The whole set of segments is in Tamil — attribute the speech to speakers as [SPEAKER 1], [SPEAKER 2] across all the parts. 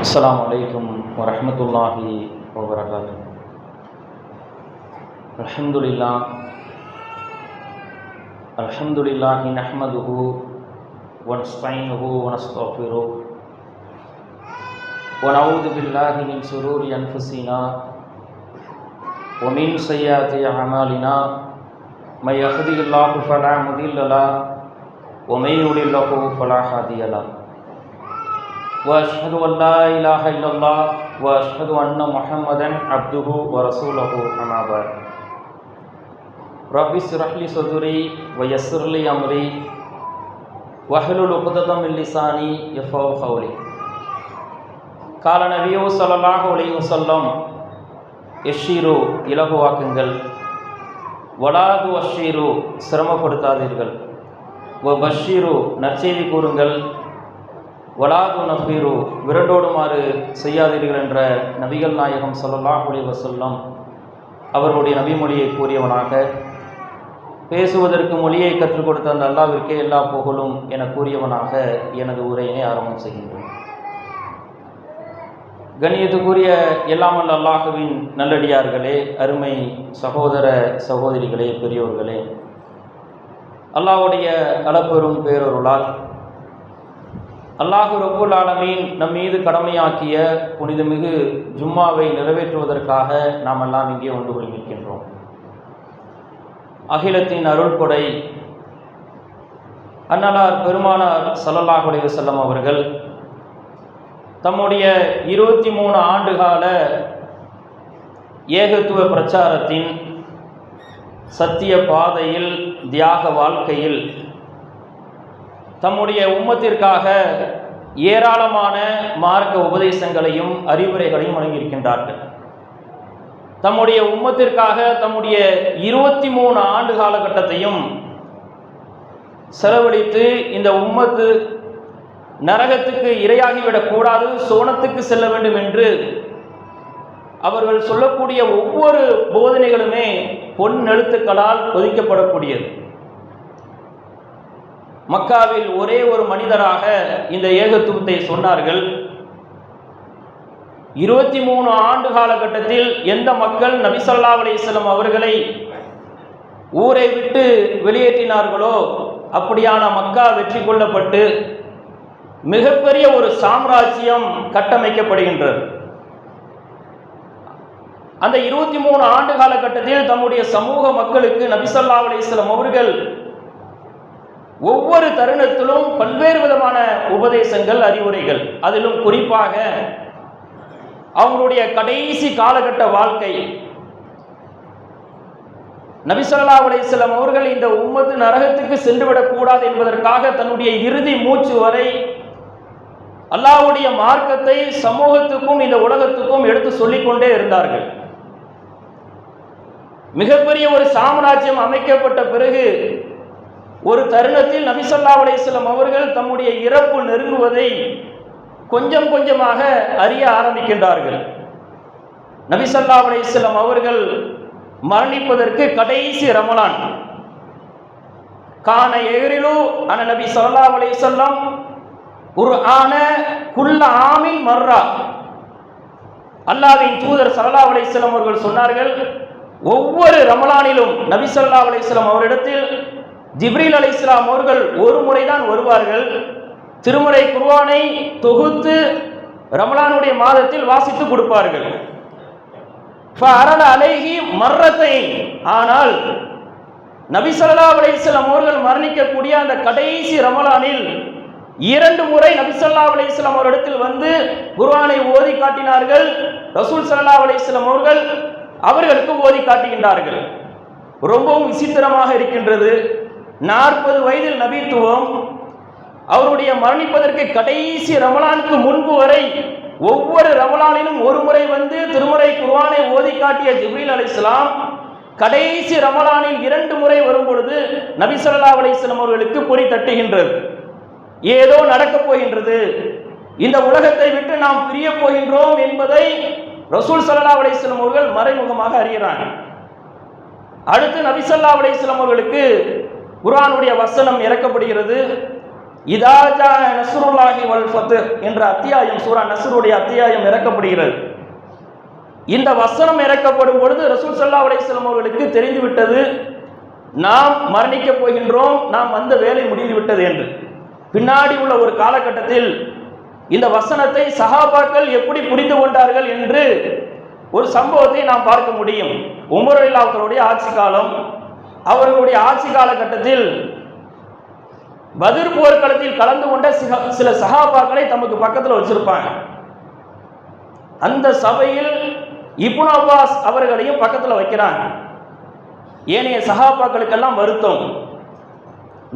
[SPEAKER 1] السلام عليكم ورحمة الله وبركاته. الحمد لله نحمده ونستعينه ونستغفره ونعوذ بالله من شرور أنفسنا ومن سيئات أعمالنا من يهده الله فلا مضل له ومن يضلل فلا هادي له وأشهد أن لا إله إلا الله وأشهد أن محمدا عبده ورسوله أما بعد رب اشرح لي صدري ويسر لي أمري واحلل عقدة من لساني يفقهوا قولي. قال النبي صلى الله عليه وسلم எஷீரு இலகுவாக்குங்கள், வலாது அஷீரு சிரமப்படுத்தாதீர்கள், பஷீரு நற்செய்தி கூறுங்கள், வலாது நஃபீரு விரண்டோடுமாறு செய்யாதீர்கள் என்ற நபிகள் நாயகம் ஸல்லல்லாஹு அலைஹி வஸல்லம் அவர்களுடைய நபிமொழியை கூறியவனாக, பேசுவதற்கு மொழியை கற்றுக் கொடுத்த அந்த அல்லாஹ்விற்கே எல்லா புகழும் என கூறியவனாக எனது உரையினை ஆரம்பம் செய்கின்றேன். கண்ணியத்துக்குரிய எல்லாமல் அல்லாஹுவின் நல்லடியார்களே, அருமை சகோதர சகோதரிகளே, பெரியோர்களே, அல்லாஹ்வுடைய அளப்பெரும் பேரருளால் அல்லாஹு ரப்புல் ஆலமீன் நம் மீது கடமையாக்கிய புனிதமிகு ஜும்மாவை நிறைவேற்றுவதற்காக நாம் எல்லாம் இங்கே ஒன்று கொள்கின்றோம். அகிலத்தின் அருள்கொடை அன்னலார் பெருமானார் ஸல்லல்லாஹு அலைஹி வஸல்லம் அவர்கள் தம்முடைய 23 ஆண்டுகால ஏகத்துவ பிரச்சாரத்தின் சத்திய பாதையில், தியாக வாழ்க்கையில் தம்முடைய உம்மத்திற்காக ஏராளமான மார்க்க உபதேசங்களையும் அறிவுரைகளையும் வழங்கியிருக்கின்றார்கள். தம்முடைய உம்மத்திற்காக தம்முடைய 23 ஆண்டு காலகட்டத்தையும் செலவழித்து இந்த உம்மத்து நரகத்துக்கு இரையாகிவிடக்கூடாது, சோனத்துக்கு செல்ல வேண்டும் என்று அவர்கள் சொல்லக்கூடிய ஒவ்வொரு போதனைகளுமே பொன் எழுத்துக்களால் பொதிக்கப்படக்கூடியது. மக்காவில் ஒரே ஒரு மனிதராக இந்த ஏகத்துவத்தை சொன்னார்கள். 23 ஆண்டு காலகட்டத்தில் எந்த மக்கள் நபி ஸல்லல்லாஹு அலைஹி வஸல்லம் அவர்களை ஊரை விட்டு வெளியேற்றினார்களோ அப்படியான மக்கா வெற்றி கொள்ளப்பட்டு மிகப்பெரிய ஒரு சாம்ராஜ்யம் கட்டமைக்கப்படுகின்றது. அந்த 23 ஆண்டு காலகட்டத்தில் தம்முடைய சமூக மக்களுக்கு நபி ஸல்லல்லாஹு அலைஹி வஸல்லம் அவர்கள் ஒவ்வொரு தருணத்திலும் பல்வேறு விதமான உபதேசங்கள், அறிவுரைகள், அதிலும் குறிப்பாக அவங்களுடைய கடைசி காலகட்ட வாழ்க்கை, நபி ஸல்லல்லாஹு அலைஹி வஸல்லம் அவர்கள் இந்த உம்மத்து நரகத்துக்கு சென்றுவிடக்கூடாது என்பதற்காக தன்னுடைய இறுதி மூச்சு வரை அல்லாஹ்வுடைய மார்க்கத்தை சமூகத்துக்கும் இந்த உலகத்துக்கும் எடுத்து சொல்லிக்கொண்டே இருந்தார்கள். மிகப்பெரிய ஒரு சாம்ராஜ்யம் அமைக்கப்பட்ட பிறகு ஒரு தருணத்தில் நபி ஸல்லல்லாஹு அலைஹி வஸல்லம் அவர்கள் தம்முடைய இறப்பு நெருங்குவதை கொஞ்சம் கொஞ்சமாக அறிய ஆரம்பிக்கின்றார்கள். நபி ஸல்லல்லாஹு அலைஹி வஸல்லம் அவர்கள் மரணிப்பதற்கு கடைசி ரமலான் கான எஹ்ரிலு அன நபி ஸல்லல்லாஹு அலைஹி வஸல்லம் குர்ஆன குல்ல ஆமின் மர்ரா. அல்லாஹ்வின் தூதர் ஸல்லல்லாஹு அலைஹி வஸல்லம் அவர்கள் சொன்னார்கள், ஒவ்வொரு ரமலானிலும் நபி ஸல்லல்லாஹு அலைஹி வஸல்லம் அவரிடத்தில் ஜிப்ரீல் அலைஹிஸ்ஸலாம் அவர்கள் ஒரு முறைதான் வருவார்கள். திருமுறை குர்ஆனை தொகுத்து ரமலானுடைய மாதத்தில் வாசித்து கொடுப்பார்கள். ஃபஅரல அலைஹி மர்ரத்தைன். ஆனால் நபி ஸல்லல்லாஹு அலைஹி வஸல்லம் அவர்கள் மரணிக்கக்கூடிய அந்த கடைசி ரமலானில் 2 முறை நபி ஸல்லல்லாஹு அலைஹி வஸல்லம் அவரிடத்தில் வந்து குர்ஆனை ஓதி காட்டினார்கள். ரசூல் ஸல்லல்லாஹு அலைஹி வஸல்லம் அவர்கள் அவர்களுக்கு ஓதி காட்டுகின்றார்கள். ரொம்பவும் விசித்திரமாக இருக்கின்றது. 40 வயதில் நபித்துவம், அவருடைய மரணிப்பதற்கு கடைசி ரமலானுக்கு முன்பு வரை ஒவ்வொரு ரமலானிலும் ஒரு முறை வந்து திருமுறை குர்ஆனை ஓதி காட்டிய ஜிப்ரீல் அலைஹிஸ்ஸலாம் கடைசி ரமலானில் 2 முறை வரும் பொழுது நபி ஸல்லல்லாஹு அலைஹி வஸல்லம் அவர்களுக்கு பொறி தட்டுகின்றது. ஏதோ நடக்கப் போகின்றது, இந்த உலகத்தை விட்டு நாம் பிரிய போகின்றோம் என்பதை ரசூல் ஸல்லல்லாஹு அலைஹி வஸல்லம் அவர்கள் மறைமுகமாக அறிகிறாங்க. அடுத்து நபி ஸல்லல்லாஹு அலைஹி வஸல்லம் அவர்களுக்கு குர்ஆனுடைய வசனம் இறக்கப்படுகிறது. இதா ஜா நஸ்ருல்லாஹி வல் ஃபத்ஹ் என்ற அத்தியாயம் சூரா நஸ்ருடைய அத்தியாயம் இறக்கப்படுகிறது. இந்த வசனம் இறக்கப்படும் பொழுது ரசூல் ஸல்லல்லாஹு அலைஹி வஸல்லம் அவர்களுக்கு தெரிந்துவிட்டது, நாம் மரணிக்க போகின்றோம், நாம் வந்த வேலை முடிந்து விட்டது என்று. பின்னாடி உள்ள ஒரு காலகட்டத்தில் இந்த வசனத்தை சஹாபாக்கள் எப்படி புரிந்து கொண்டார்கள் என்று ஒரு சம்பவத்தை நாம் பார்க்க முடியும். உமர் ரலியல்லாஹு அவர்களுடைய ஆட்சி காலம், அவர்களுடைய ஆட்சி காலகட்டத்தில் பத்ர் போர்க்களத்தில் கலந்து கொண்ட சில சஹாபாக்களை தமக்கு பக்கத்தில் வச்சிருப்பாங்க. அந்த சபையில் இப்னு அப்பாஸ் அவர்களையும் பக்கத்தில் வைக்கிறாங்க. ஏனைய சஹாபாக்களுக்கெல்லாம் வருத்தம்,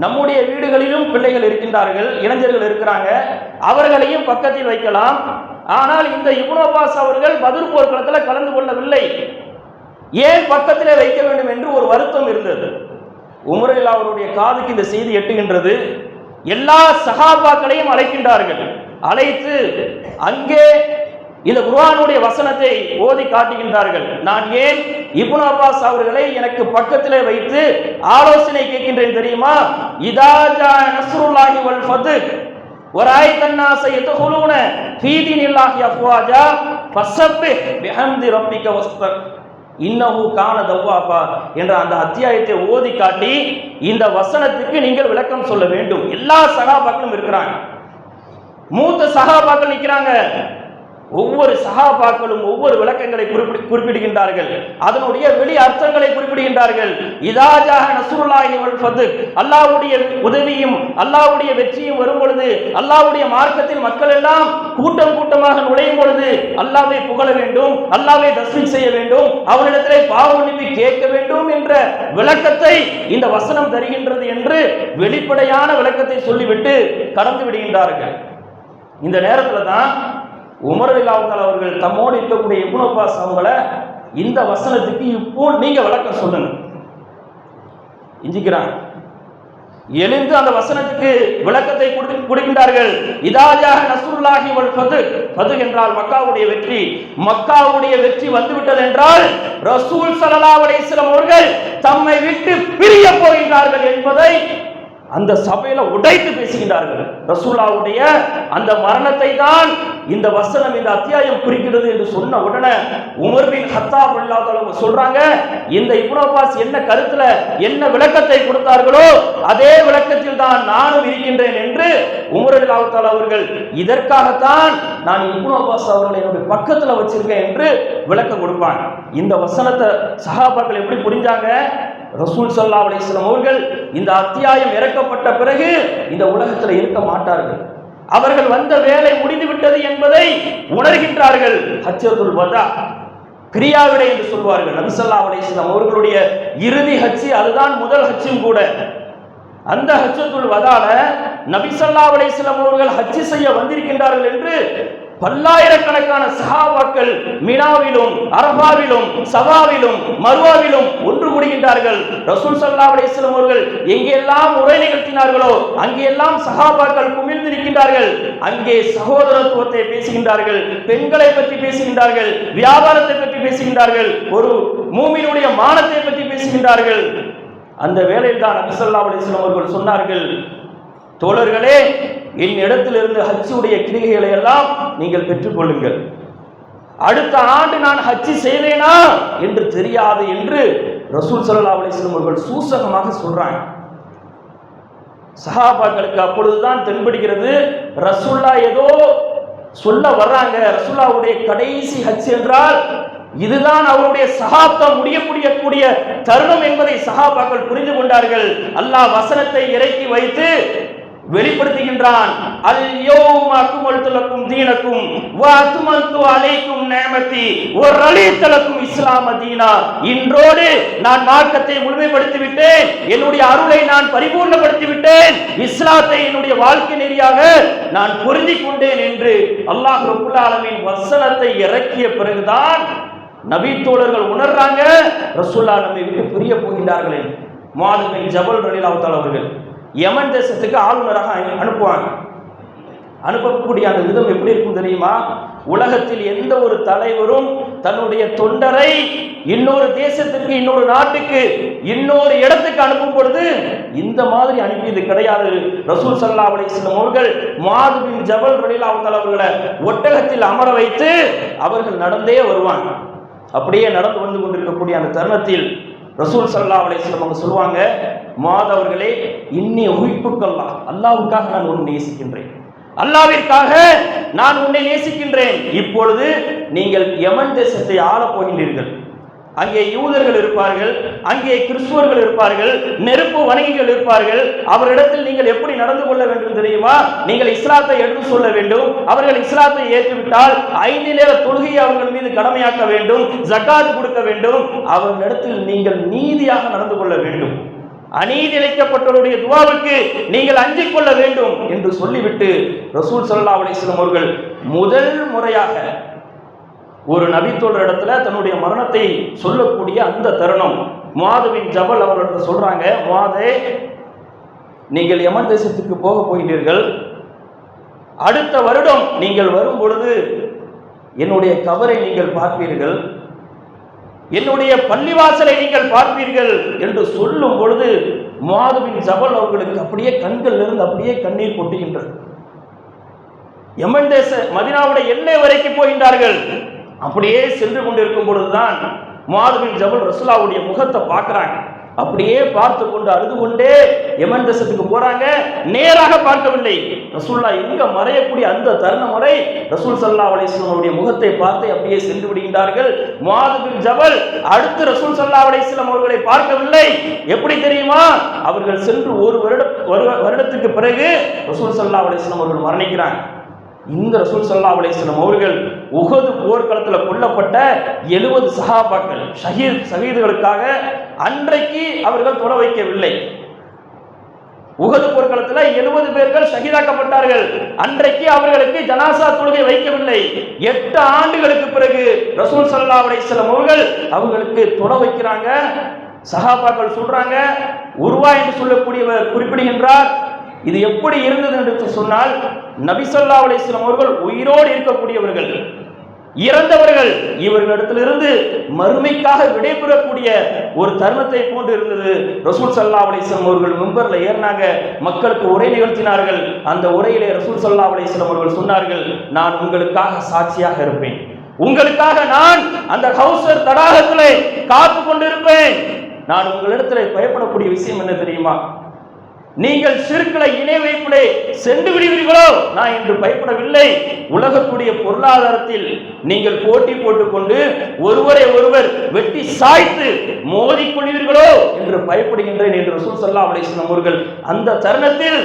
[SPEAKER 1] நம்முடைய வீடுகளிலும் பிள்ளைகள் இருக்கின்றார்கள், இளைஞர்கள் இருக்கிறாங்க, அவர்களையும் பக்கத்தில் வைக்கலாம். ஆனால் இந்த இப்னு அப்பாஸ் அவர்கள் பத்ர் போர்க்களத்தில் கலந்து கொள்ளவில்லை, ஏன் பக்கத்திலே வைக்க வேண்டும் என்று ஒரு வருத்தம் இருந்தது. உமர் ரலியல்லாஹு அவருடைய காதுக்கு இந்த செய்தி எட்டுகின்றது. எல்லா சஹாபாக்களையும் அழைக்கின்றார்கள். அழைத்து அங்கே இந்த குர்ஆனுடைய வசனத்தை ஓதி காட்டுகின்றார்கள். நான் ஏன் இப்னு அப்பாஸ் அவர்களை எனக்கு பக்கத்திலே வைத்து ஆலோசனை கேட்கின்றேன் தெரியுமா? இதா ஜா நஸ்ருல்லாஹி வல் ஃபத்ஹ் வராய்தன் நாஸ யதுகுலூன ஃபீ தீனில்லாஹி அஃப்வாஜா ஃபஸப்பிஹ் பிஹம்தி ரப்பிக வஸ்தக் இன்னஹு கான தவ்வாபா என்ற அந்த அத்தியாயத்தை ஓதி காட்டி இந்த வசனத்துக்கு நீங்கள் விளக்கம் சொல்ல வேண்டும். எல்லா சஹாபாக்களும் இருக்கிறாங்க, மூத்த சஹாபாக்கள் நிற்கிறாங்க. ஒவ்வொரு சஹாபாக்களும் ஒவ்வொரு விளக்கங்களை குறிப்பிடுகின்றார்கள், அதனுடைய வெளி அர்த்தங்களை குறிப்பிடுகின்றார்கள். இதா ஜா நஸ்ருல்லாஹி வல் ஃபத்ஹ், அல்லாஹ்வுடைய உதவியும் அல்லாஹ்வுடைய வெற்றியும் வரும் பொழுது, அல்லாஹ்வுடைய மார்க்கத்தில் மக்கள் எல்லாம் கூட்டம் கூட்டமாக நுழையும் பொழுது அல்லாஹ்வை புகழ வேண்டும், அல்லாஹ்வை தஸ்பீஹ் செய்ய வேண்டும், அவரிடத்திலே பாவ மன்னிப்பு கேட்க வேண்டும் என்ற விளக்கத்தை இந்த வசனம் தருகின்றது என்று வெளிப்படையான விளக்கத்தை சொல்லிவிட்டு கடந்து விடுகின்றார்கள். இந்த நேரத்தில் தான் உமர் ரலியல்லாஹு அவர்கள் தம்மோடு இருக்கக்கூடிய இப்னு அப்பாஸ் அவங்கள இந்த வசனத்துக்கு இப்போ நீங்க விளக்கம் சொல்லுங்க இஞ்சிக்கிறாங்க. எழுந்து அந்த வசனத்துக்கு விளக்கத்தை கொடுக்கின்றார்கள். இதா ஜா நஸ்ருல்லாஹி வல் ஃபத்ஹ், ஃபத்ஹ் என்றால் மக்காவுடைய வெற்றி. மக்காவுடைய வெற்றி வந்துவிட்டது என்றால் ரசூல் ஸல்லல்லாஹு அலைஹி வஸல்லம் அவர்கள் தம்மை விட்டு பிரிய போகின்றார்கள் என்பதை அந்த சபையில உடைத்து பேசுகின்றார்கள். ரசூலுல்லாஹ்வுடைய அந்த மரணத்தை தான் இந்த வசனம், இந்த அத்தியாயம் குறிக்கிறது என்று சொன்ன உடனே உமர் பின் கத்தாப் ரலியல்லாஹு அன்ஹு சொல்றாங்க, இந்த இப்னு அப்பாஸ் என்ன கருத்துல என்ன விளக்கத்தை கொடுத்தார்களோ அதே விளக்கத்தில் தான் நானும் இருக்கின்றேன் என்று உமர் ரலியல்லாஹு தஆலா அவர்கள், இதற்காகத்தான் நான் இப்னு அப்பாஸ் அவர்களை என்னுடைய பக்கத்துல வச்சிருக்கேன் என்று விளக்கம் கொடுப்பாங்க. இந்த வசனத்தை சஹாபாக்கள் எப்படி புரிஞ்சாங்க? ரசூல் ஸல்லல்லாஹு அலைஹி வஸல்லம் அவர்கள் இந்த அத்தியாயம் இறக்கப்பட்ட பிறகு இந்த உலகத்தில் இருக்க மாட்டார்கள், அவர்கள் வந்த வேலை முடிந்து விட்டது என்பதை உணர்கின்றார்கள். ஹஜ்ஜத்துல் வதா, கிரியாவிடை என்று சொல்வார்கள். நபி ஸல்லல்லாஹு அலைஹி வஸல்லம் அவர்களுடைய இறுதி ஹஜ், அதுதான் முதல் ஹஜ்ஜும் கூட. அந்த ஹஜ்ஜத்துல் வதால நபி ஸல்லல்லாஹு அலைஹி வஸல்லம் அவர்கள் ஹஜ் செய்ய வந்திருக்கின்றார்கள் என்று பல்லாயிரக்கணக்கான சஹாபாக்கள் மினாவிலும் அரபாவிலும் சவாவிலும் மர்வாவிலும் ஒன்று கூடுகின்றார்கள். ரசூல் ஸல்லல்லாஹு அலைஹி வஸல்லம் அவர்கள் எங்கெல்லாம் உரை நிகழ்த்தினார்களோ அங்கெல்லாம் சஹாபாக்கள் குமிழ்ந்திருக்கின்றார்கள். அங்கே சகோதரத்துவத்தை பேசுகின்றார்கள், பெண்களை பற்றி பேசுகின்றார்கள், வியாபாரத்தை பற்றி பேசுகின்றார்கள், ஒரு மூமினுடைய மானத்தை பற்றி பேசுகின்றார்கள். அந்த வேளையில் தான் நபி ஸல்லல்லாஹு அலைஹி வஸல்லம் அவர்கள் சொன்னார்கள், தோழர்களே, என் இடத்திலிருந்து ஹஜ்ஜுடைய கிரிகைகளை எல்லாம் நீங்கள் பெற்றுக்கொள்ளுங்கள். அடுத்த ஆண்டு நான் ஹஜ் செய்வேனா என்று தெரியாது என்று ரசூல் ஸல்லல்லாஹு அலைஹி வஸல்லம் அவர்கள் சூசகமாக சொல்றாங்க. சஹாபாக்களுக்கு அப்பொழுதுதான் தென்படுகிறது, ரசூல்லா ஏதோ சொல்ல வர்றாங்க. ரசூலுல்லாஹ்வுடைய கடைசி ஹஜ் என்றால் இதுதான் அவருடைய சஹாப்தம் முடியக்கூடிய தருணம் என்பதை சஹாபாக்கள் புரிந்து கொண்டார்கள். அல்லாஹ் வசனத்தை இறக்கி வைத்து வெளிப்படுத்துகின்றான். அல் யௌம அக்மல்து லக்கும் தீனக்கும் வ அத்மல்து அலைக்கும் நிஅமதி வ ரலீது லக்கும் இஸ்லாம தீனா. இன்றோடு நான் மார்க்கத்தை முழுமைப்படுத்தி விட்டேன், என்னுடைய அருளை நான் பரிபூர்ணப்படுத்தி விட்டேன், இஸ்லாத்தை என்னுடைய வாழ்க்கை நெறியாக நான் பொருந்திக் கொண்டேன் என்று அல்லாஹ் ரப்பல் ஆலமீன் வசனத்தை இறக்கிய பிறகுதான் நபி தோழர்கள் உணர்றாங்க, ரசூலுல்லாஹ் நம்மை விட்டு பிரிய போகின்றார்கள் என்று. முஆத் பின் ஜபல் ரலியல்லாஹு தஆலா அவர்கள் யமன் தேசத்துக்கு ஆளுநராக அனுப்புவாங்க. அனுப்பக்கூடிய அந்த விதம் எப்படி இருக்கும் தெரியுமா? உலகத்தில் எந்த ஒரு தலைவரும் தன்னுடைய தொண்டரை இன்னொரு தேசத்துக்கு, இன்னொரு நாட்டுக்கு, இன்னொரு இடத்துக்கு அனுப்பும் பொழுது இந்த மாதிரி அனுப்பியது கிடையாது. ரசூல் ஸல்லல்லாஹு அலைஹி வஸல்லம் அவர்கள் முஆத் பின் ஜபல் ரலியல்லாஹு தஆலா அவர்களை ஒட்டகத்தில் அமர வைத்து அவர்கள் நடந்தே வருவாங்க. அப்படியே நடந்து வந்து கொண்டிருக்கக்கூடிய அந்த தருணத்தில் ரசூல் ஸல்லல்லாஹு அலைஹி வஸல்லம் அவங்க சொல்லுவாங்க, முஆத் அவர்களே, இன்னி உஹிப்புக்கல்லாஹ், அல்லாஹ்வுக்காக நான் உன்னை நேசிக்கின்றேன், அல்லாஹ்விற்காக நான் உன்னை நேசிக்கின்றேன். இப்பொழுது நீங்கள் யமன் தேசத்தை ஆளப் போகின்றீர்கள். அங்கே யூதர்கள் இருப்பார்கள், அங்கே கிறிஸ்துவர்கள் இருப்பார்கள், நெருப்பு வணங்கிகள் இருப்பார்கள். அவரிடத்தில் நீங்கள் எப்படி நடந்து கொள்ள வேண்டும் தெரியுமா? நீங்கள் இஸ்லாத்தை எடுத்து சொல்ல வேண்டும். அவர்கள் இஸ்லாத்தை ஏற்றுவிட்டால் 5 நேர தொழுகையை அவர்கள் மீது கடமையாக்க வேண்டும், ஜகாத் கொடுக்க வேண்டும். அவர்களிடத்தில் நீங்கள் நீதியாக நடந்து கொள்ள வேண்டும், அநீதி இழைக்கப்பட்டவருடைய துவாவுக்கு நீங்கள் அஞ்சிக் கொள்ள வேண்டும் என்று சொல்லிவிட்டு ரசூல் ஸல்லல்லாஹு அலைஹி வஸல்லம் அவர்கள் முதல் முறையாக ஒரு நபித்தோழர் இடத்துல தன்னுடைய மரணத்தை சொல்லக்கூடிய அந்த தருணம், முஆத் பின் ஜபல் அவர்களிடத்தில் சொல்றாங்க, முஆதே, நீங்கள் யமன் தேசத்துக்கு போக போகிறீர்கள். அடுத்த வருடம் நீங்கள் வரும் பொழுது என்னுடைய கபரை நீங்கள் பார்ப்பீர்கள், என்னுடைய பள்ளிவாசலை நீங்கள் பார்ப்பீர்கள் என்று சொல்லும் பொழுது முஆத் பின் ஜபல் அவர்களுக்கு அப்படியே கண்கள் இருந்து அப்படியே கண்ணீர் கொட்டுகின்றது. யமன் தேச மதீனாவுடைய எல்லை வரைக்கும் போகின்றார்கள். அப்படியே சென்று கொண்டிருக்கும் பொழுதுதான் முஆத் பின் ஜபல் ரசூலுல்லாஹ்வுடைய முகத்தை பார்க்கிறாங்க. அப்படியே பார்த்து கொண்டு அழுது கொண்டே யமன் தேசத்துக்கு போறாங்க. நேராக பார்க்கவில்லை, ரசூலுல்லாஹ் எங்க மறையக்கூடிய அந்த தருணம் வரை ரசூல் ஸல்லல்லாஹு அலைஹி வஸல்லம் அவருடைய முகத்தை பார்த்து அப்படியே சென்று விடுகின்றார்கள். முஆத் பின் ஜபல் அடுத்து ரசூல் ஸல்லல்லாஹு அலைஹி வஸல்லம் அவர்களை பார்க்கவில்லை. எப்படி தெரியுமா? அவர்கள் சென்று ஒரு வருடத்துக்கு பிறகு ரசூல் ஸல்லல்லாஹு அலைஹி வஸல்லம் அவர்கள் மரணிக்கிறாங்க. இந்த ரசூல் ஸல்லல்லாஹு அலைஹி வஸல்லம் அவர்கள் உஹது போர்க்களத்தில் கொல்லப்பட்ட 70 சஹாபாக்கள் ஷஹீதுகளுக்காக அன்றைக்கு அவர்கள் தொட வைக்கவில்லை. உஹது போர்க்களத்தில் 70 பேர்கள் ஷஹீதாக்கப்பட்டார்கள். அன்றைக்கு அவர்களுக்கு ஜனாசா தொழுகை வைக்கவில்லை. 8 ஆண்டுகளுக்கு பிறகு ரசூல் ஸல்லல்லாஹு அலைஹி வஸல்லம் அவர்கள் அவர்களுக்கு தொட வைக்கிறாங்க. சஹாபாக்கள் சொல்றாங்க, உருவா என்று சொல்லக்கூடியவர் குறிப்பிடுகின்றார், இது எப்படி இருந்தது என்று சொன்னால், நபி ஸல்லல்லாஹு அலைஹி வஸல்லம் அவர்கள் உயிரோடு இருக்கக்கூடியவர்கள், இறந்தவர்கள், இவர்களிடத்திலிருந்து மறுமைக்காக விடைபெறக்கூடிய ஒரு தருணத்தை போன்று இருந்தது. ரசூல் ஸல்லல்லாஹு அலைஹி வஸல்லம் அவர்கள் மிம்பர்ல ஏறினாங்க, மக்களுக்கு உரை நிகழ்த்தினார்கள். அந்த உரையிலே ரசூல் ஸல்லல்லாஹு அலைஹி வஸல்லம் அவர்கள் சொன்னார்கள், நான் உங்களுக்காக சாட்சியாக இருப்பேன், உங்களுக்காக நான் அந்த கௌசர் தடாகத்திலே காத்து கொண்டிருப்பேன். நான் உங்களிடத்தில் பயப்படக்கூடிய விஷயம் என்ன தெரியுமா? நீங்கள் ஷிர்க்களை இணை வைப்பிலே சென்று விடுவீர்களோ? நான் இன்று பயப்படவில்லை. உலகத்துடைய பொருளாதாரத்தில் நீங்கள் போட்டி போட்டுக்கொண்டு ஒருவரை ஒருவர் வெட்டி சாய்த்து மோதிக்கொள்வீர்களோ என்று பயப்படுகின்றேன் என்று ரசூல் ஸல்லல்லாஹு அலைஹி வஸல்லம் அவர்கள் அந்த தருணத்தில்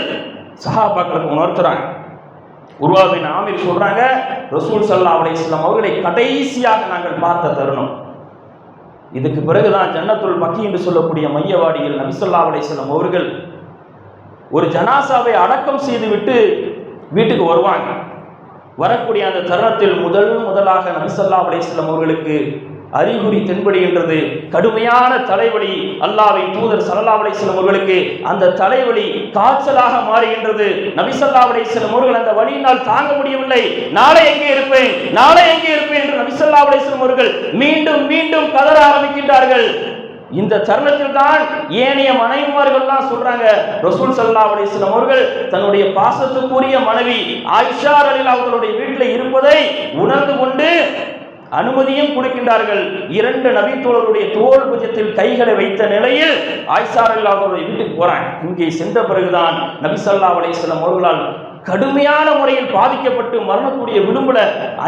[SPEAKER 1] சஹாபாக்களுக்கு உணர்த்துறாங்க. உர்வா பின் ஆமிர் சொல்றாங்க, ரசூல் ஸல்லல்லாஹு அலைஹி வஸல்லம் அவர்களை கடைசியாக நாங்கள் பார்த்த தருணம். இதுக்கு பிறகுதான் ஜன்னத்துல் பக்கி என்று சொல்லக்கூடிய மையவாடியில் நபி ஸல்லல்லாஹு அலைஹி வஸல்லம் அவர்கள் ஒரு ஜனாசாவை அடக்கம் செய்துவிட்டு வீட்டுக்கு வருவாங்க. வரக்கூடிய அந்த தருணத்தில் முதலாக நபி ஸல்லல்லாஹு அலைஹி வஸல்லம் அவர்களுக்கு அறிகுறி தென்படுகின்றது. கடுமையான தலைவலி. அல்லாஹ்வின் தூதர் ஸல்லல்லாஹு அலைஹி வஸல்லம் அவர்களுக்கு அந்த தலைவலி காய்ச்சலாக மாறுகின்றது. நபி ஸல்லல்லாஹு அலைஹி வஸல்லம் அவர்கள் அந்த வலியினால் தாங்க முடியவில்லை. நாளை எங்கே இருப்பேன், நாளை எங்கே இருப்பேன் என்று நபி ஸல்லல்லாஹு அலைஹி வஸல்லம் அவர்கள் மீண்டும் மீண்டும் கதற ஆரம்பிக்கின்றார்கள். இந்த தருணத்தில் தான் ஏனைய மனைவிமார்கள்லாம் சொல்றாங்க, ரசூல் ஸல்லல்லாஹு அலைஹி வஸல்லம் அவர்கள் தன்னுடைய பாசத்துக்குரிய மனைவி ஆயிஷா ரலியல்லாஹு அவர்களுடைய வீட்டில் இருப்பதை உணர்ந்து கொண்டு அனுமதியும் கொடுக்கின்றார்கள். 2 நபி தோழருடைய தோள் புஜத்தில் கைகளை வைத்த நிலையில் ஆயிஷா ரலியல்லாஹு அவர்களுடைய வீட்டுக்கு போறாங்க. இங்கே சென்ற பிறகுதான் நபி ஸல்லல்லாஹு அலைஹி வஸல்லம் அவர்களால் கடுமையான முறையில் பாதிக்கப்பட்டு மரணக்கூடிய விளிம்புல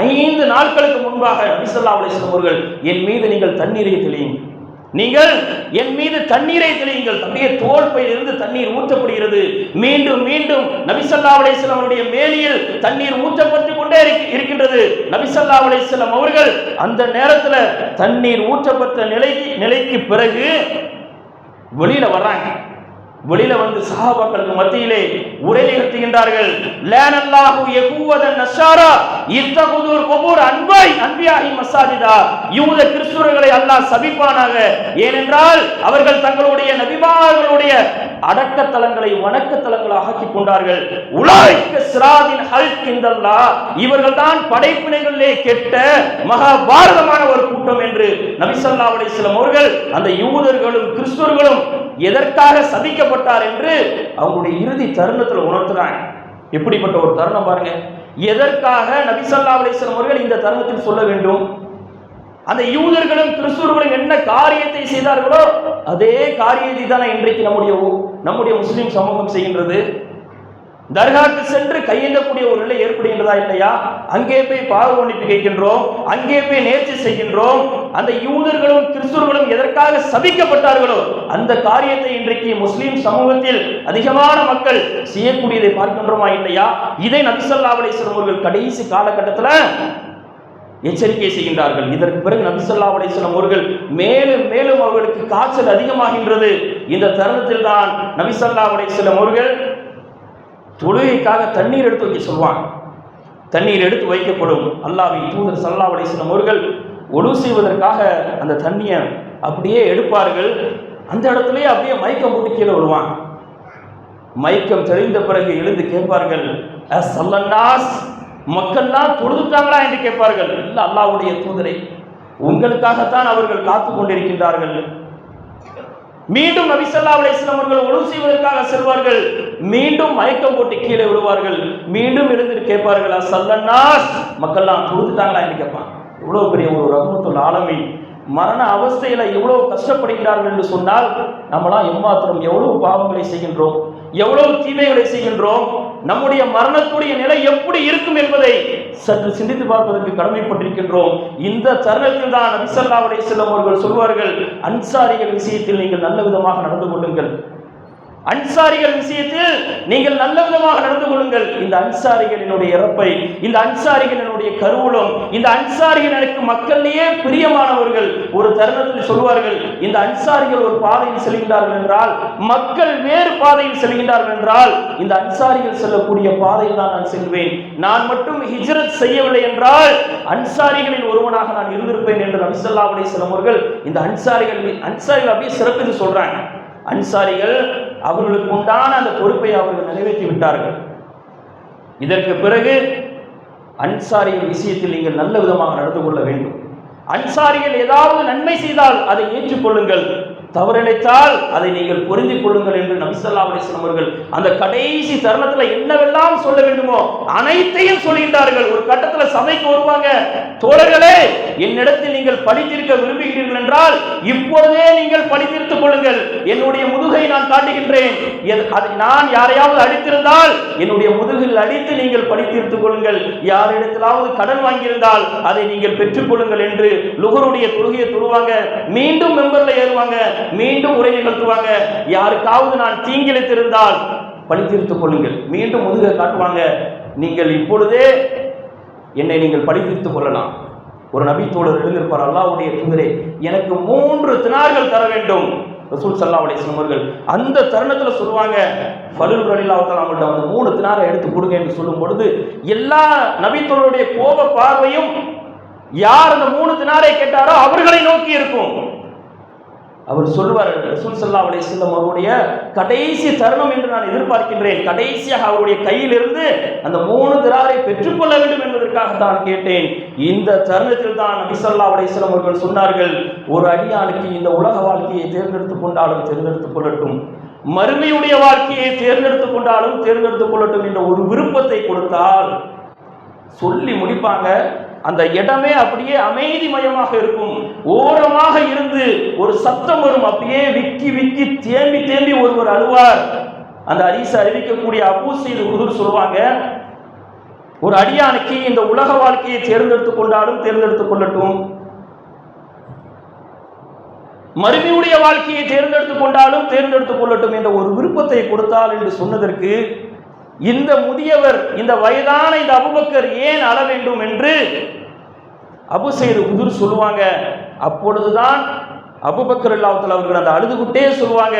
[SPEAKER 1] 5 நாட்களுக்கு முன்பாக நபி ஸல்லல்லாஹு அலைஹி வஸல்லம் அவர்கள், என் மீது நீங்கள் தண்ணீரை தெளியுங்கள், நீங்கள் என் மீது தண்ணீரை தெளியுங்கள். அப்படியே தோல் பையிலிருந்து தண்ணீர் ஊற்றப்படுகிறது. மீண்டும் மீண்டும் நபி ஸல்லல்லாஹு அலைஹி வஸல்லம் அவருடைய மேனியில் தண்ணீர் ஊற்றப்பட்டு கொண்டே இருக்கின்றது. நபி ஸல்லல்லாஹு அலைஹி வஸல்லம் அவர்கள் அந்த நேரத்தில் தண்ணீர் ஊற்றப்பட்ட நிலைக்கு பிறகு வெளியில வர்றாங்க. வெளியில வந்து சஹாபாக்களுக்கு மத்தியிலே உரை நிகழ்த்துகின்றார்கள். லானல்லாஹு யகூவதன் நஸாரா இத்தகுதுர் குபூர் அன்பியாஹி மசாஜிதா. யூத கிறிஸ்தவர்களை அல்லாஹ் சபிப்பானாக. ஏனென்றால் அவர்கள் தங்களுடைய நபிமார்களுடைய அடக்கத்தலங்களை வணக்கத்தலங்களாக ஆக்கிக் கொண்டார்கள். உலாய்க்க சிராதின் ஹல்க் இந்தல்லாஹ், இவர்கள் தான் படைப்பினைகளிலே கெட்ட மகாபாரதமான ஒரு கூட்டம் என்று நபி ஸல்லல்லாஹு அலைஹி வஸல்லம் அவர்கள் அந்த யூதர்களும் கிறிஸ்தவர்களும் எதற்காக சபிக்கப்பட்டார் என்று அவங்களுடைய இறுதி தருணத்தில் உணர்த்துறாங்க. எப்படிப்பட்ட ஒரு தருணம் பாருங்க. எதற்காக நபி ஸல்லல்லாஹு அலைஹி வஸல்லம் அவர்கள் இந்த தருணத்தில் சொல்ல வேண்டும்? அந்த யூதர்களும் கிறிஸ்தவர்களும் என்ன காரியத்தை செய்தார்களோ அதே காரியத்தை தானே இன்றைக்கு நம்முடைய முஸ்லிம் சமூகம் செய்கின்றது. தர்காக்கு சென்று கையெழுந்தக்கூடிய ஒரு நிலை ஏற்படுகின்றதா இல்லையா? அங்கே போய் பாவ மன்னிப்பு கேட்கின்றோம், அங்கே போய் நேர்ச்சி செய்கின்றோம். அந்த யூதர்களும் கிறிஸ்தவர்களும் எதற்காக சபிக்கப்பட்டார்களோ அந்த காரியத்தை இன்றைக்கு முஸ்லிம் சமூகத்தில் அதிகமான மக்கள் செய்யக்கூடியதை பார்க்கின்றோமா இல்லையா? இதை நபி ஸல்லல்லாஹு அலைஹி வஸல்லம் அவர்கள் கடைசி காலகட்டத்தில் எச்சரிக்கை செய்கின்றார்கள். இதற்கு பிறகு நபி ஸல்லல்லாஹு அலைஹி வஸல்லம் அவர்கள் மேலும் மேலும் அவர்களுக்கு காய்ச்சல் அதிகமாகின்றது. இந்த தருணத்தில் தான் நபி ஸல்லல்லாஹு அலைஹி வஸல்லம் அவர்கள் தொழுகைக்காக தண்ணீர் எடுத்து வைக்க சொல்வாங்க. தண்ணீர் எடுத்து வைக்கப்படும். அல்லாஹ்வின் தூதர் ஸல்லல்லாஹு அலைஹி வஸல்லம் அவர்கள் ஒழு செய்வதற்காக அந்த தண்ணியை அப்படியே எடுப்பார்கள். அந்த இடத்துலயே அப்படியே மயக்கம் போட்டு கீழே விடுவாங்க. மயக்கம் தெளிந்த பிறகு எழுந்து கேட்பார்கள், அஸ்ஸல்லன்னாஸ், மக்கள்லாம் தொழுதுட்டாங்களா என்று கேட்பார்கள். இல்ல அல்லாஹ்வுடைய தூதரை, உங்களுக்காகத்தான் அவர்கள் காத்து கொண்டிருக்கின்றார்கள். மீண்டும் நபி ஸல்லல்லாஹு அலைஹி வஸல்லம் அவர்கள் ஒழு செய்வதற்காக செல்வார்கள். மீண்டும் மயக்கம் போட்டு கீழே விடுவார்கள். மீண்டும் எழுந்து கேட்பார்கள், அஸ்ஸல்லன்னாஸ், மக்கள்லாம் தொழுதுட்டாங்களா என்று கேட்பாங்க. எவ்வளவு பெரிய ஒரு ரஹ்மத்துல் ஆலமீன். மரண அவஸ்தையில எவ்வளவு கஷ்டப்படுகிறார்கள் என்று சொன்னால், நம்மளாம் எம்மாத்திரம் எவ்வளவு பாவங்களை செய்கின்றோம், எவ்வளவு தீமைகளை செய்கின்றோம், நம்முடைய மரணத்துடைய நிலை எப்படி இருக்கும் என்பதை சற்று சிந்தித்து பார்ப்பதற்கு கடமைப்பட்டிருக்கின்றோம். இந்த தருணத்தில் தான் நபி ஸல்லல்லாஹு அலைஹி வஸல்லம் அவர்கள் சொல்வார்கள், அன்சாரிகள் விஷயத்தில் நீங்கள் நல்ல விதமாக நடந்து கொள்ளுங்கள். அன்சாரிகள் விஷயத்தில் நீங்கள் நல்ல விதமாக நடந்து கொள்ளுங்கள். இந்த அன்சாரிகளினுடைய இறப்பை, இந்த அன்சாரிகளினுடைய கருவூலம், இந்த அன்சாரிகள் எனக்கு மக்களிலேயே பிரியமானவர்கள். ஒரு தருணத்தில் சொல்வார்கள், இந்த அன்சாரிகள் ஒரு பாதையில் செல்கின்றார்கள் என்றால், மக்கள் வேறு பாதையில் செல்கின்றார்கள் என்றால், இந்த அன்சாரிகள் செல்லக்கூடிய பாதையில் தான் நான் செல்வேன். நான் மட்டும் ஹிஜ்ரத் செய்யவில்லை என்றால் அன்சாரிகளில் ஒருவனாக நான் இருந்திருப்பேன் என்று நபி ஸல்லல்லாஹு அலைஹி வஸல்லம் அவர்கள் இந்த அன்சாரிகள் அப்படியே சிறப்பித்து சொல்றாங்க. அன்சாரிகள் அவர்களுக்கு உண்டான அந்த பொறுப்பை அவர்கள் நிறைவேற்றி விட்டார்கள். இதற்கு பிறகு அன்சாரிகள் விஷயத்தில் நீங்கள் நல்ல விதமாக நடந்து கொள்ள வேண்டும். அன்சாரிகள் ஏதாவது நன்மை செய்தால் அதை ஏற்றுக்கொள்ளுங்கள், தவறிழைத்தால் அதை நீங்கள் புரிந்து கொள்ளுங்கள் என்று நபி ஸல்லல்லாஹு அலைஹி வஸல்லம் அவர்கள் அந்த கடைசி தருணத்தில் என்னவெல்லாம் சொல்ல வேண்டுமோ அனைத்தையும் சொல்கின்றார்கள். ஒரு கட்டத்தில் சபைக்கு வருவாங்க, தோழர்களே, என்னிடத்தில் நீங்கள் படித்திருக்க விரும்புகிறீர்கள் என்றால் இப்பொழுதே நீங்கள் படித்திருத்துக் கொள்ளுங்கள். என்னுடைய முதுகை நான் காட்டுகின்றேன். நான் யாரையாவது அடித்திருந்தால் என்னுடைய முதுகில் அடித்து நீங்கள் படித்திருத்துக் கொள்ளுங்கள். யாரிடத்திலாவது கடன் வாங்கியிருந்தால் அதை நீங்கள் பெற்றுக் கொள்ளுங்கள் என்று லுஹருடைய தொழுகையை தொழுவாங்க. மீண்டும் மெம்பர்ல ஏறுவாங்க, மீண்டும் உரை நிகழ்த்துவாங்க. யாருக்காவது நான் தீங்கிழைத்திருந்தால் படித்திருத்துக் கொள்ளுங்கள். மீண்டும் முதுகை காட்டுவாங்க, நீங்கள் இப்பொழுதே என்னை நீங்கள் படித்திருத்துக் கொள்ளலாம். ஒரு நபி தோழர் எழுந்திருப்பார், அல்லாஹ்வுடைய தூதரே, எனக்கு 3 தினார்கள் தர வேண்டும். ரசூல் ஸல்லல்லாஹு அலைஹி வஸல்லம் அவர்கள் அந்த தருணத்தில் சொல்லுவாங்க, ஃபலூல் ரலியல்லாஹு தஆலா அவங்கள்ட்ட அந்த 3 தினாரை எடுத்து கொடுங்க என்று சொல்லும் பொழுது எல்லா நபி தோழருடைய கோப பார்வையும் யார் அந்த 3 தினாரை கேட்டாரோ அவர்களை நோக்கி இருக்கும். அவர் சொல்லுவார், ரசூல் ஸல்லல்லாஹு அலைஹி வஸல்லம் அவருடைய கடைசி தருணம் என்று நான் எதிர்பார்க்கின்றேன். கடைசியாக அவருடைய கையிலிருந்து அந்த 3 தினாரை பெற்றுக்கொள்ள வேண்டும் என்பதற்காக தான் கேட்டேன். இந்த தருணத்தில் தான் நபி ஸல்லல்லாஹு அலைஹி வஸல்லம் அவர்கள் சொன்னார்கள், ஒரு அடியானுக்கு இந்த உலக வாழ்க்கையை தேர்ந்தெடுத்துக் கொண்டாலும் தேர்ந்தெடுத்துக் கொள்ளட்டும், மறுமையுடைய வாழ்க்கையை தேர்ந்தெடுத்துக் கொண்டாலும் தேர்ந்தெடுத்துக் கொள்ளட்டும் என்ற ஒரு விருப்பத்தை கொடுத்தால் சொல்லி முடிப்பாங்க. அந்த இடமே அப்படியே அமைதிமயமாக இருக்கும். ஓரமாக இருந்து ஒரு சத்தம் வரும், அப்படியே விக்கி விக்கி தேம்பி தேம்பி ஒருவர் அழுவார். அந்த ஹதீஸை அறிவிக்கக்கூடிய அபூ ஸஈத் குதுர் சொல்வாங்க, ஒரு அடியானுக்கு இந்த உலக வாழ்க்கையை தேர்ந்தெடுத்துக் கொண்டாலும் தேர்ந்தெடுத்துக் கொள்ளட்டும், மறுமையுடைய வாழ்க்கையை தேர்ந்தெடுத்துக் கொண்டாலும் தேர்ந்தெடுத்துக் கொள்ளட்டும் என்ற ஒரு விருப்பத்தை கொடுத்தால் என்று சொன்னதற்கு இந்த முதியவர், இந்த வயதான இந்த அபூபக்கர் ஏன் அழ வேண்டும் என்று அபூ ஸஈத் குதுர் சொல்லுவாங்க. அப்பொழுதுதான் அபூபக்கர் ரலியல்லாஹு அவர்கள் அந்த அழுதுகிட்டே சொல்லுவாங்க,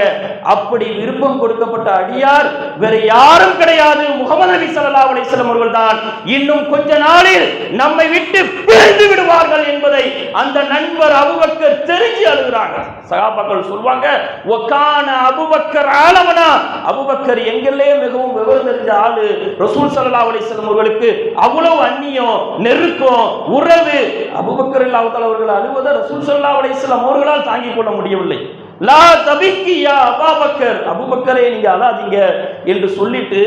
[SPEAKER 1] அப்படி விருப்பம் கொடுக்கப்பட்ட அடியார் வேற யாரும் கிடையாது, முஹம்மது நபி ஸல்லல்லாஹு அலைஹி வஸல்லம் அவர்கள் தான். இன்னும் கொஞ்ச நாளில் நம்மை விட்டு பிரிந்து விடுவார்கள் என்பதை அந்த நண்பர் அபூபக்கர் தெரிஞ்சு அழுகிறாங்க. சஹாபாக்கள் சொல்வாங்க, வகான அபூபக்கர் ஆலமனா, அபூபக்கர் எங்கெல்லே மிகவும் விவரம் தெரிஞ்ச ஆளு. ரசூல் ஸல்லல்லாஹு அலைஹி வஸல்லம் அவர்களுக்கு அவ்வளவு அந்நியம், நெருக்கம், உறவு. அபூபக்கர் ரலியல்லாஹு தஆலா அவர்கள் அழுவதை ரசூல் ஸல்லல்லாஹு அலைஹி வஸல்லம் அவர்களால் தாங்கிக் கொள்ள முடியவில்லை. லா தபிக்கி யா அபூபக்கர், அபூபக்கரே நீங்க அழாதீங்க என்று சொல்லிட்டு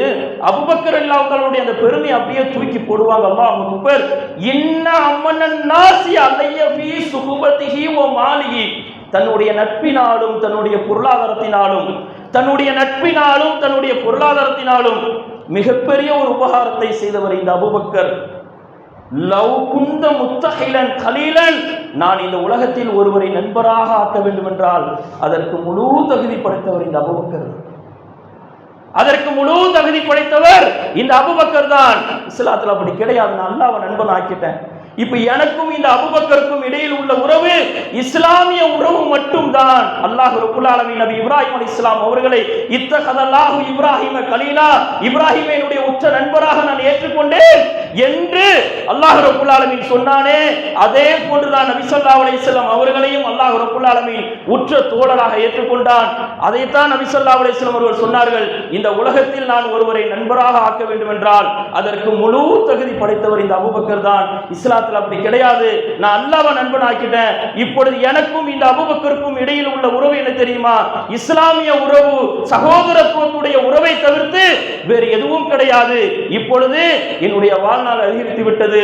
[SPEAKER 1] அபூபக்கர் ரலியல்லாஹு தஆலாவுடைய அந்த பெருமை அப்படியே தூக்கி போடுவாங்க. அல்லாஹு அக்பர். இன்ன அம்மனன் நாசி அலைய ஃபீ சுஹபதிஹி வ மாலிஹி, தன்னுடைய நட்பினாலும் தன்னுடைய பொருளாதாரத்தினாலும் தன்னுடைய பொருளாதாரத்தினாலும் மிகப்பெரிய ஒரு உபகாரத்தை செய்தவர் இந்த அபூபக்கர். லவ் குந்த முத்தஹிலன் கலீலன், நான் இந்த உலகத்தில் ஒருவரை நண்பராக ஆக்க வேண்டும் என்றால் அதற்கு முழு தகுதி படைத்தவர் இந்த அபூபக்கர். அதற்கு முழு தகுதி படைத்தவர் இந்த அபூபக்கர் தான். இஸ்லாத்துல அப்படி கிடையாது, நான் அல்லாஹ்வை நண்பன் ஆக்கிட்டேன். இப்ப எனக்கும் இந்த அபூபக்கருக்கும் இடையில் உள்ள உறவு இஸ்லாமிய உறவு மட்டும்தான். அல்லாஹ் ரப்புல் ஆலமீன் நபி இப்ராஹிம் அலைஹிஸ்ஸலாம் அவர்களை இத்தகதல்லாஹு இப்ராஹிம கலீலா, இப்ராஹிமை என்னுடைய உற்ற நண்பராக நான் ஏற்றுக்கொண்டேன் என்று அல்லாஹ் ரப்புல் ஆலமீன் சொன்னானே, அதே போன்றுதான் நபி ஸல்லல்லாஹு அலைஹி வஸல்லம் அவர்களையும் அல்லாஹ் ரப்புல் ஆலமீன் உற்ற தோழராக ஏற்றுக்கொண்டான். அதைத்தான் நபி ஸல்லல்லாஹு அலைஹி வஸல்லம் அவர்கள் சொன்னார்கள், இந்த உலகத்தில் நான் ஒருவரை நண்பராக ஆக்க வேண்டும் என்றால் அதற்கு முழு தகுதி படைத்தவர் இந்த அபூபக்கர் தான். இஸ்லாத்தில் அப்படி கிடையாது, நான் அல்லாஹ்வை நண்பன் ஆக்கிட்டேன். இப்பொழுது எனக்கும் இந்த அபூபக்கருக்கும் இடையில் உள்ள உறவு என்ன தெரியுமா? இஸ்லாமிய உறவு, சகோதரத்துவத்துடைய உறவை தவிர்த்து வேறு எதுவும் கிடையாது. இப்பொழுது என்னுடைய வாழ்நாள் அதிகரித்து விட்டது.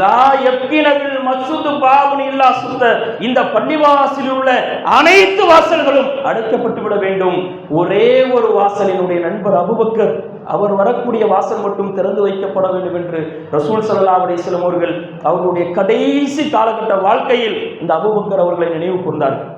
[SPEAKER 1] லா யப்கினபில் மஸ்ஜிது பாபுன் இல்லா சுத்த, இந்த பள்ளிவாசலில் உள்ள அனைத்து வாசல்களும் அடைக்கப்பட்டு விட வேண்டும். ஒரே ஒரு வாசல் என்னுடைய நண்பர் அபூபக்கர், அவர் வரக்கூடிய வாசல் மட்டும் திறந்து வைக்கப்பட வேண்டும் என்று ரசூல் ஸல்லல்லாஹு அலைஹி வஸல்லம் அவர்கள் அவர்களுடைய கடைசி காலகட்ட வாழ்க்கையில் இந்த அபூபக்கர் அவர்களை நினைவு கூர்ந்தார்கள்.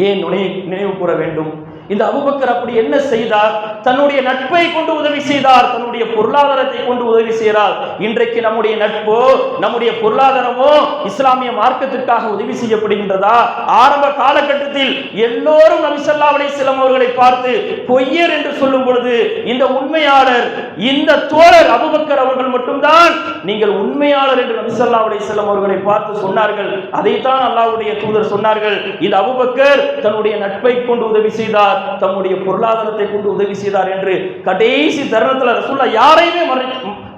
[SPEAKER 1] ஏன் நினைவு கூற வேண்டும்? இந்த அபூபக்கர் அப்படி என்ன செய்தார்? தன்னுடைய நட்பை கொண்டு உதவி செய்தார், தன்னுடைய பொருளாதாரத்தை கொண்டு உதவி செய்தார். இன்றைக்கு நம்முடைய நட்போ நம்முடைய பொருளாதாரமோ இஸ்லாமிய மார்க்கத்திற்காக உதவி செய்யப்படுகின்றதா? ஆரம்ப காலகட்டத்தில் எல்லோரும் நபி ஸல்லல்லாஹு அலைஹி வஸல்லம் அவர்களை பார்த்து பொய்யர் என்று சொல்லும் பொழுது இந்த உண்மையாளர், இந்த தோழர் அபூபக்கர் அவர்கள் மட்டும்தான் நீங்கள் உண்மையாளர் என்று நபி ஸல்லல்லாஹு அலைஹி வஸல்லம் அவர்களை பார்த்து சொன்னார்கள். அதைத்தான் அல்லாஹ்வுடைய தூதர் சொன்னார்கள், இந்த அபூபக்கர் தன்னுடைய நட்பை கொண்டு உதவி செய்தார், தம்முடைய பொருளாதாரத்தை கொண்டு உதவி செய்தார் என்று கடைசி தருணத்தில் ரசூலுல்லாஹ் யாரையுமே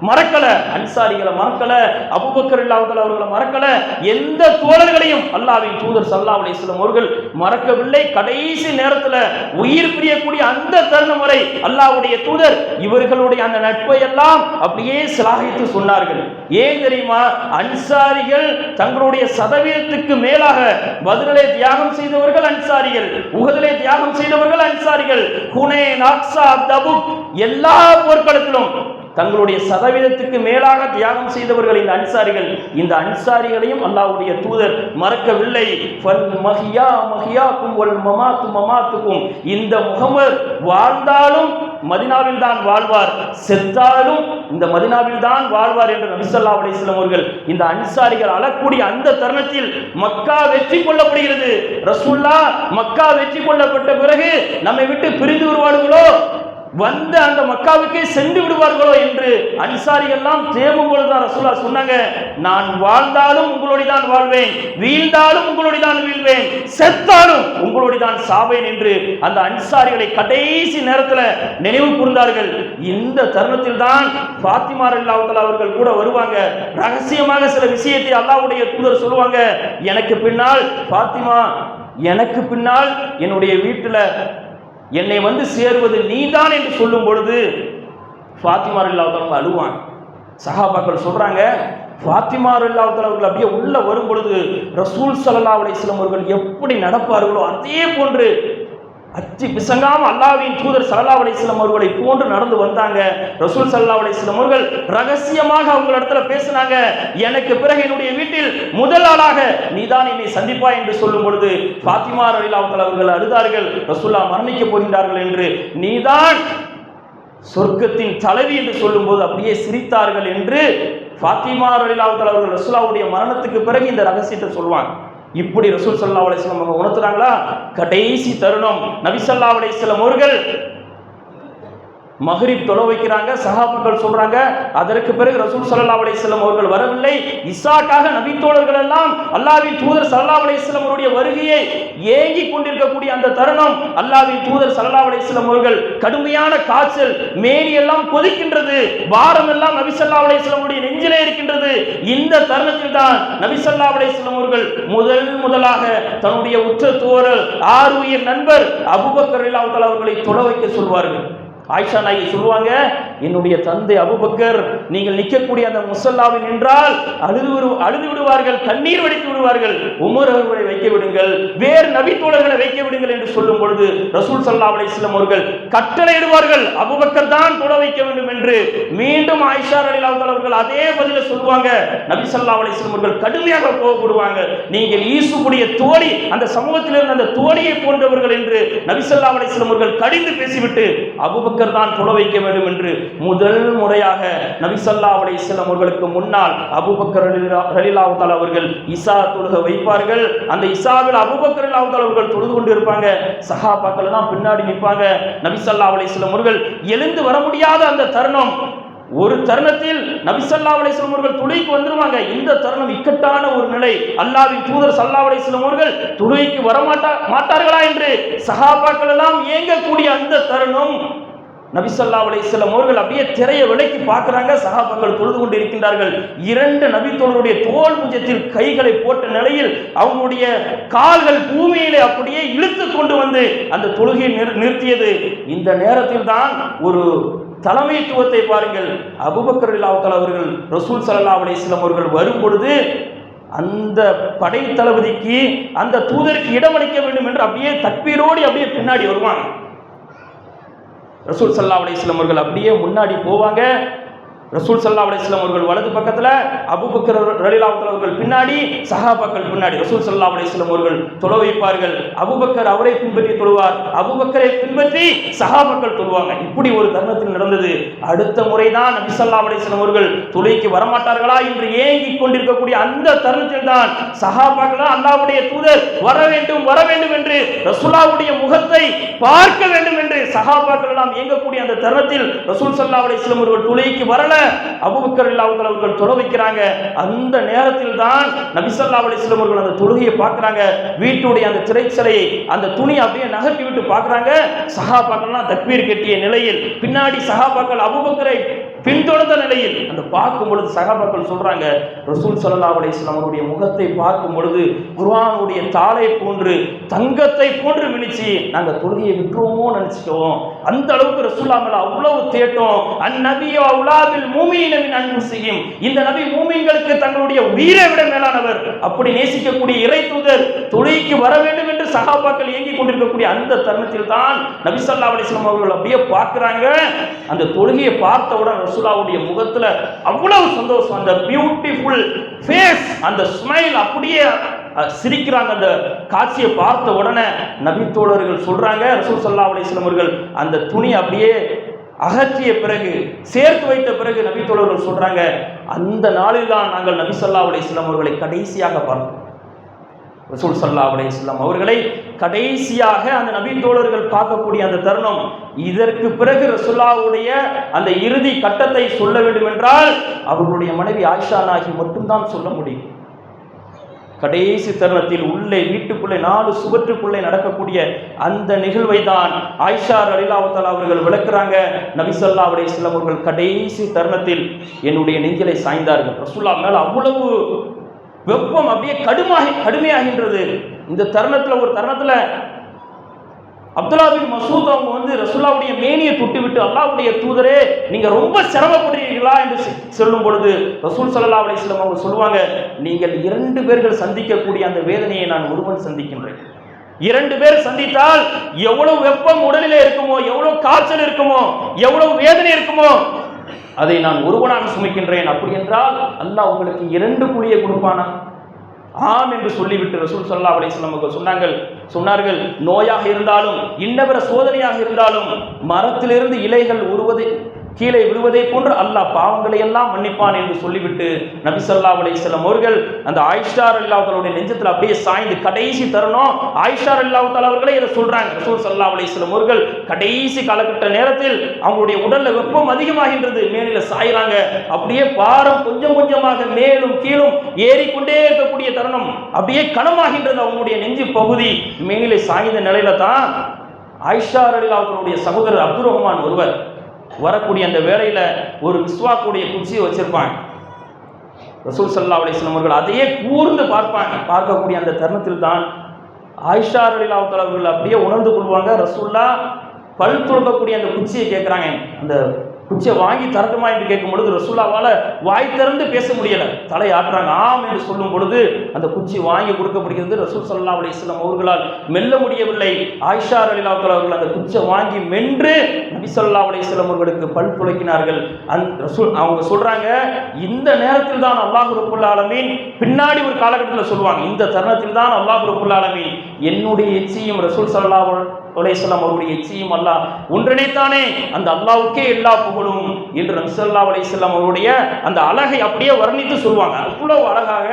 [SPEAKER 1] மறக்கல. அன்சாரிகளை மறக்கல, அபூபக்கர் ரலியல்லாஹு தஆலா அவர்களை மறக்கல, எந்த தோழர்களையும் அல்லாஹ்வின் தூதர் ஸல்லல்லாஹு அலைஹி வஸல்லம் அவர்கள் மறக்கவில்லை. கடைசி நேரத்தில் உயிர் பிரியக்கூடிய அந்த தருணம் வரை அல்லாஹ்வுடைய தூதர் இவர்களுடைய அந்த நட்பை எல்லாம் அப்படியே சிலாகித்து சொன்னார்கள். ஏன் தெரியுமா? அன்சாரிகள் தங்களுடைய சதவீதத்துக்கு மேலாக பத்ரிலே தியாகம் செய்தவர்கள் அன்சாரிகள், உஹதிலே தியாகம் செய்தவர்கள் அன்சாரிகள், ஹுனைன், அக்ஸா, தபுக் எல்லா போர்க்களத்திலும் தங்களுடைய சதவீதத்துக்கு மேலாக தியாகம் செய்தவர்கள் இந்த அன்சாரிகள். இந்த அன்சாரிகளையும் அல்லாஹ்வுடைய தூதர் மறக்கவில்லை. ஃபல் மஹியா மஹியாக்கும் வல் மமாத்து மமாத்துக்கும், இந்த முஹம்மது வாழ்ந்தாலும் மதீனாவில் தான் வாழ்வார், செத்தாலும் இந்த மதீனாவில் தான் வாழ்வார் என்று நபி ஸல்லல்லாஹு அலைஹி வஸல்லம் அவர்கள் இந்த அன்சாரிகள் அழக்கூடிய அந்த தருணத்தில் மக்கா வெற்றி கொள்ளப்படுகிறது. ரசூலுல்லாஹ் மக்கா வெற்றி கொள்ளப்பட்ட பிறகு நம்மை விட்டு பிரிந்து விடுவார்களோ, வந்த அந்த மக்காவுக்கே சென்று விடுவார்களோ என்று அன்சாரிகள் எல்லாம் தேவும் பொழுதுதான் ரசூலுல்லாஹ் சொன்னாங்க, நான் வாழ்ந்தாலும் உங்களோடு தான் வாழ்வேன், வீழ்ந்தாலும் உங்களோடு தான் வீழ்வேன், செத்தாலும் உங்களோடு தான் சாவேன் என்று அந்த அன்சாரிகளை கடைசி நேரத்தில் நினைவு கூர்ந்தார்கள். இந்த தருணத்தில் தான் ஃபாத்திமா ரலியல்லாஹு தஆலா அவர்கள் கூட வருவாங்க. ரகசியமாக சில விஷயத்தை அல்லாஹ்வுடைய தூதர் சொல்லுவாங்க, எனக்கு பின்னால் ஃபாத்திமா, எனக்கு பின்னால் என்னுடைய வீட்டில் என்னை வந்து சேர்வது நீதான் என்று சொல்லும் பொழுது ஃபாத்திமா ரலியல்லாஹு தஆலா அழுவாங்க. சஹாபாக்கள் சொல்றாங்க, ஃபாத்திமா ரலியல்லாஹு தஆலா அவர்கள் அப்படியே உள்ள வரும் பொழுது ரசூல் ஸல்லல்லாஹு அலைஹி வஸல்லம் அவர்கள் எப்படி நடப்பார்களோ அதே போன்று அச்சி பிசங்காம அல்லாஹ்வின் தூதர் ஸல்லல்லாஹு அலைஹி வஸல்லம் அவர்களை போன்று நடந்து வந்தாங்க. ரசூல் ஸல்லல்லாஹு அலைஹி வஸல்லம் அவர்கள் ரகசியமாக அவங்களிடத்துல பேசினாங்க, எனக்கு பிறகு என்னுடைய வீட்டில் முதல் ஆளாக நீதான் என்னை சந்திப்பாய் என்று சொல்லும் பொழுது ஃபாத்திமா ரலியல்லாஹு தஆலா அவர்கள் அழுதார்கள், ரசூலுல்லாஹ் மரணிக்க போகின்றார்கள் என்று. நீதான் சொர்க்கத்தின் தலைவி என்று சொல்லும் போது அப்படியே சிரித்தார்கள் என்று ஃபாத்திமா ரலியல்லாஹு தஆலா அவர்கள் ரசூலுல்லாஹ்வுடைய மரணத்துக்கு பிறகு இந்த ரகசியத்தை சொல்வாங்க. இப்படி ரசூல் ஸல்லல்லாஹு அலைஹி வஸல்லம் அவங்க உணர்த்துறாங்களா? கடைசி தருணம் நபி ஸல்லல்லாஹு அலைஹி வஸல்லம் அவர்கள் மஹ்ரிப் தொழ வைக்கிறாங்க. சஹாபாக்கள் சொல்றாங்க, அதற்கு பிறகு ரசூல் ஸல்லல்லாஹு அலைஹி வஸல்லம் அவர்கள் வரவில்லை. இசாக்காக நபி தோழர்கள் எல்லாம் அல்லாஹ்வின் தூதர் ஸல்லல்லாஹு அலைஹி வஸல்லம் அவருடைய வருகையை ஏங்கி கொண்டிருக்கக்கூடிய அந்த தருணம், அல்லாஹ்வின் தூதர் ஸல்லல்லாஹு அலைஹி வஸல்லம் அவர்கள் கடுமையான காய்ச்சல், மேனி எல்லாம் கொதிக்கின்றது, பாரம் எல்லாம் நபி ஸல்லல்லாஹு அலைஹி வஸல்லம் அவருடைய நெஞ்சிலே இருக்கின்றது. இந்த தருணத்தில் தான் நபி ஸல்லல்லாஹு அலைஹி வஸல்லம் அவர்கள் முதலாக தன்னுடைய உற்ற தோழர் ஆருயிர் நண்பர் அபூபக்கர் ரலியல்லாஹு தஆலா அவர்களை தொழ வைக்க சொல்வார்கள். ஆயிஷா நாயகி சொல்லுவாங்க, என்னுடைய தந்தை அபூபக்கர் நீங்கள் நிற்கக்கூடிய அந்த முஸல்லாவில் நின்றால் அழுது விடுவார்கள், கண்ணீர் வடித்து விடுவார்கள். உமர் அவர்களை வைக்க விடுங்கள், வேறு நபி தோழர்களை வைக்க விடுங்கள் என்று சொல்லும் பொழுது ரசூல் ஸல்லல்லாஹு அலைஹி வஸல்லம் அவர்கள் கட்டளையிடுவார்கள், அபூபக்கர் தான் தொழ வைக்க வேண்டும் என்று. மீண்டும் ஆயிஷா ரலியல்லாஹு தஆலா அவர்கள் அதே பதிலை சொல்லுவாங்க. நபி ஸல்லல்லாஹு அலைஹி வஸல்லம் அவர்கள் கடுமையாக கோபப்படுவாங்க, நீங்கள் ஈசுடைய தோழி, அந்த சமூகத்தில் இருந்த அந்த தோழியை போன்றவர்கள் என்று நபி ஸல்லல்லாஹு அலைஹி வஸல்லம் அவர்கள் கடிந்து பேசிவிட்டு அபூபக்கர் தான் தொழ வைக்க வேண்டும் என்று முதல் முறையாக நபி ஸல்லல்லாஹு அலைஹி வஸல்லம் அவர்களுக்கு முன்னால் அபூபக்கர் ரலியல்லாஹு தஆலா அவர்கள் இஷா தொழுக வைப்பார்கள். அந்த இஷாவில் அபூபக்கர் ரலியல்லாஹு தஆலா அவர்கள் தொழுது கொண்டு இருப்பாங்க. சஹாபாக்கள் எல்லாம் பின்னாடி நிற்பாங்க. நபி ஸல்லல்லாஹு அலைஹி வஸல்லம் அவர்கள் எழுந்து வர முடியாத அந்த தருணம், ஒரு தருணத்தில் நபி ஸல்லல்லாஹு அலைஹி வஸல்லம் அவர்கள் தொழுகைக்கு வந்துருவாங்க. இந்த தருணம் இக்கட்டான ஒரு நிலை. அல்லாஹ்வின் தூதர் ஸல்லல்லாஹு அலைஹி வஸல்லம் அவர்கள் தொழுகைக்கு வர மாட்டார்களா என்று சஹாபாக்கள் எல்லாம் ஏங்கக்கூடிய அந்த தருணம், நபி ஸல்லல்லாஹு அலைஹி வஸல்லம் அவர்கள் அப்படியே திரையை விலக்கி பார்க்கறாங்க. சஹாபாக்கள் தொழுது கொண்டு இருக்கின்றார்கள். இரண்டு நபி தோழருடைய தோள் முஜத்தில் கைகளை போட்ட நிலையில் அவங்களுடைய கால்கள் பூமியிலே அப்படியே இழுத்து கொண்டு வந்து அந்த தொழுகையை நிறுத்தியது. இந்த நேரத்தில் தான் ஒரு தலைமைத்துவத்தை பாருங்கள். அபூபக்கர் ரலியல்லாஹு தஆலா அவர்கள் ரசூல் ஸல்லல்லாஹு அலைஹி வஸல்லம் அவர்கள் வரும் பொழுது அந்த படை தளபதிக்கு, அந்த தூதருக்கு இடமளிக்க வேண்டும் என்று அப்படியே தக்பீரோடு அப்படியே பின்னாடி வருவாங்க. ரசூல் ஸல்லல்லாஹு அலைஹி வஸல்லம் அவர்கள் அப்படியே முன்னாடி போவாங்க. ரசூல் ஸல்லல்லாஹு அலைஹி வஸல்லம் அவர்கள் வலது பக்கத்துல, அபூபக்கர் ரலியல்லாஹு தஆலா அவர்கள் பின்னாடி, சஹாபாக்கள் பின்னாடி. ரசூல் ஸல்லல்லாஹு அலைஹி வஸல்லம் அவர்கள் தொழ வைப்பார்கள். அபூபக்கர் அவரை பின்பற்றி தொழுவார், அபூபக்கரை பின்பற்றி சஹாபாக்கள் தொழுவாங்க. இப்படி ஒரு தருணத்தில் நடந்தது. அடுத்த முறைதான் நபி ஸல்லல்லாஹு அலைஹி வஸல்லம் அவர்கள் தொழுகைக்கு வரமாட்டார்களா என்று ஏங்கி கொண்டிருக்கக்கூடிய அந்த தருணத்தில் தான் சஹாபாக்கள் அல்லாஹ்வுடைய தூதர் வர வேண்டும் என்று ரசூலுல்லாஹ்வுடைய முகத்தை பார்க்க வேண்டும் என்று சஹாபாக்கள் எல்லாம் ஏங்கக்கூடிய அந்த தருணத்தில் ரசூல் ஸல்லல்லாஹு அலைஹி வஸல்லம் அவர்கள் தொழுகைக்கு வரல, அபூபக்கர் ரலியல்லாஹு தஆலா அவர்கள் தொழ வைக்கிறாங்க. அந்த நேரத்தில் தான் நபி ஸல்லல்லாஹு அலைஹி வஸல்லம் அவர்கள் அந்த தொழுகையை பார்க்கறாங்க. வீட்டுடைய அந்த திரைச்சலையை, அந்த துணி அப்படியே நகர்த்தி விட்டு பார்க்கறாங்க. சஹாபாக்கள்லாம் தக்பீர் கட்டிய நிலையில், பின்னாடி சஹாபாக்கள் அபூபக்கரை பின்தொடர்ந்த நிலையில் அந்த பார்க்கும் பொழுது சஹாபாக்கள் சொல்றாங்க, ரசூல் ஸல்லல்லாஹு அலைஹி வஸல்லம் அவருடைய முகத்தை பார்க்கும் பொழுது குர்ஆனுடைய தாளை போன்று, தங்கத்தை போன்று மினிச்சு நாங்க தொழுகையை விட்டுருவோமோ நினைச்சுக்கோம். அந்த அளவுக்கு ரசூலுல்லாஹ் மேல அவ்வளவு தேட்டோம். அந்நபியு அவுலாபில் மூமினீன மின் அன்ஃபுஸிஹிம், இந்த நபி மூமின்களுக்கு தங்களுடைய உயிரை விட மேலானவர். அப்படி நேசிக்கக்கூடிய இறை தூதர் தொழுகைக்கு வர வேண்டும் என்று சஹாபாக்கள் ஏங்கி கொண்டிருக்கக்கூடிய அந்த தருணத்தில் தான் நபி ஸல்லல்லாஹு அலைஹி வஸல்லம் அவர்கள் அப்படியே பார்க்கறாங்க. அந்த தொழுகையை பார்த்தவுடன் ரசூலுல்லாஹ்வுடைய முகத்துல அவ்வளவு சந்தோஷம், அந்த பியூட்டிஃபுல் ஃபேஸ், அந்த ஸ்மைல், அப்படியே சிரிக்கிறாங்க. அந்த காட்சியை பார்த்த உடனே நபி தோழர்கள் சொல்றாங்க, ரசூல் ஸல்லல்லாஹு அலைஹி வஸல்லம் அவர்கள் அந்த துணி அப்படியே அகற்றிய பிறகு, சேர்த்து வைத்த பிறகு நபி தோழர்கள் சொல்றாங்க, அந்த நாளில் தான் நாங்கள் நபி ஸல்லல்லாஹு அலைஹி வஸல்லம் அவர்களை கடைசியாக பார்த்தோம். ரசூல் ஸல்லல்லாஹு அலைஹி வஸல்லம் அவர்களை கடைசியாக அந்த நபி தோழர்கள் பார்க்கக்கூடிய அந்த தருணம். இதற்கு பிறகு ரசூலுல்லாஹ்வுடைய அந்த இறுதி கட்டத்தை சொல்ல வேண்டும் என்றால் அவர்களுடைய மனைவி ஆயிஷா நாயகி மட்டும்தான் சொல்ல முடியும். கடைசி தருணத்தில் உள்ளே வீட்டுக்குள்ளே 4 சுவற்றுக்குள்ளே நடக்கக்கூடிய அந்த நிகழ்வை தான் ஆயிஷா ரலியல்லாஹு தஆலா அவர்கள் விளக்குறாங்க. நபி ஸல்லல்லாஹு அலைஹி வஸல்லம் அவர்கள் கடைசி தருணத்தில் என்னுடைய நெஞ்சிலை சாய்ந்தார்கள். ரசூலுல்லாஹ் மேல அவ்வளவு வெப்பம் அப்படியே கடுமையாகின்றது. இந்த தருணத்தில் ஒரு தருணத்தில் அப்துல்லா பின் மசூத் அவங்க வந்து ரசூலுல்லாஹ்வுடைய மேனியை தொட்டு விட்டு, அல்லாஹ்வுடைய தூதரே நீங்க ரொம்ப சிரமப்படுறீங்களா என்று சொல்லும் பொழுது ரசூல் ஸல்லல்லாஹு அலைஹி வஸல்லம் அவங்க சொல்லுவாங்க, நீங்கள் 2 பேர்கள் சந்திக்கக்கூடிய அந்த வேதனையை நான் ஒருவன் சந்திக்கின்றேன். 2 பேர் சந்தித்தால் எவ்வளவு வெப்பம் உடலிலே இருக்குமோ, எவ்வளவு காய்ச்சல் இருக்குமோ, எவ்வளவு வேதனை இருக்குமோ, அதை நான் ஒருவனாக சுமக்கின்றேன். அப்படி என்றால் அல்லாஹ் உங்களுக்கு 2 குழியை கொடுப்பானா? ஆம் என்று சொல்லிவிட்டு ரசூல் ஸல்லல்லாஹு அலைஹி வஸல்லம் சொன்னார்கள், நோயாக இருந்தாலும் இன்னவர சோதனையாக இருந்தாலும் மரத்திலிருந்து இலைகள் கீழே விழுவதை போன்று அல்லாஹ் பாவங்களை எல்லாம் மன்னிப்பான் என்று சொல்லிவிட்டு நபி ஸல்லல்லாஹு அலைஹி வஸல்லம் அவர்கள் அந்த ஆயிஷா ரலியல்லாஹு தஆலாவுடைய நெஞ்சத்தில் அப்படியே சாய்ந்து கடைசி தருணம் ஆயிஷா ரலியல்லாஹு தஆலா அவர்களே இதை சொல்றாங்க. ரசூல் ஸல்லல்லாஹு அலைஹி வஸல்லம் அவர்கள் கடைசி காலகட்ட நேரத்தில் அவங்களுடைய உடல்ல வெப்பம் அதிகமாகின்றது, மேனில சாயிறாங்க. அப்படியே பாரம் கொஞ்சம் கொஞ்சமாக மேலும் கீழும் ஏறிக்கொண்டே இருக்கக்கூடிய தருணம், அப்படியே கனமாகின்றது அவங்களுடைய நெஞ்சு பகுதி. மேனிலே சாய்ந்த நிலையில தான் ஆயிஷா ரலியல்லாஹு தஆலாவுடைய சகோதரர் அப்துர் ரஹ்மான் ஒருவர் வரக்கூடிய அந்த வேளையில ஒரு மிஸ்வாக்குடைய குச்சியை வச்சிருப்பாங்க. ரசூல் ஸல்லல்லாஹு அலைஹி வஸல்லம் அவர்கள் அதையே கூர்ந்து பார்ப்பாங்க. பார்க்கக்கூடிய அந்த தருணத்தில் தான் ஆயிஷா ரலியல்லாஹு தஆலா அவர்கள் அப்படியே உணர்ந்து கொள்வாங்க. ரசூலுல்லாஹ் பல் துலக்கக்கூடிய அந்த குச்சியை கேட்குறாங்க. அந்த குச்சியை வாங்கி தரட்டுமா என்று கேட்கும் பொழுது ரசூலுல்லாஹ்வால வாய் திறந்து பேச முடியல, தலை ஆட்டுறாங்க. ஆம் என்று சொல்லும் பொழுது அந்த குச்சி வாங்கி கொடுக்கப்படுகிறது. ரசூல் ஸல்லல்லாஹு அலைஹி வஸல்லம் அவர்களால் மெல்ல முடியவில்லை. ஆயிஷா ரலியல்லாஹு தஆலா அவர்கள் அந்த குச்சியை வாங்கி மென்று நபி ஸல்லல்லாஹு அலைஹி வஸல்லம் அவர்களுக்கு பல் துலக்கினார்கள். அவங்க சொல்றாங்க, இந்த நேரத்தில் தான் அல்லாஹ் ரப்பல் ஆலமீன், பின்னாடி ஒரு காலகட்டத்தில் சொல்லுவாங்க, இந்த தருணத்தில் தான் அல்லாஹ் ரப்பல் ஆலமீன் என்னுடைய எச்சியும் ரசூல் ஸல்லல்லாஹு அலைஹி வஸல்லம் அவருடைய எச்சியும் அல்லாஹ் ஒன்றிணைத்தானே, அந்த அல்லாஹ்வுக்கே எல்லா புகழும் என்று நபி ஸல்லல்லாஹு அலைஹி வஸல்லம் அவருடைய அந்த அழகை அப்படியே வர்ணித்து சொல்லுவாங்க. அவ்வளவு அழகாக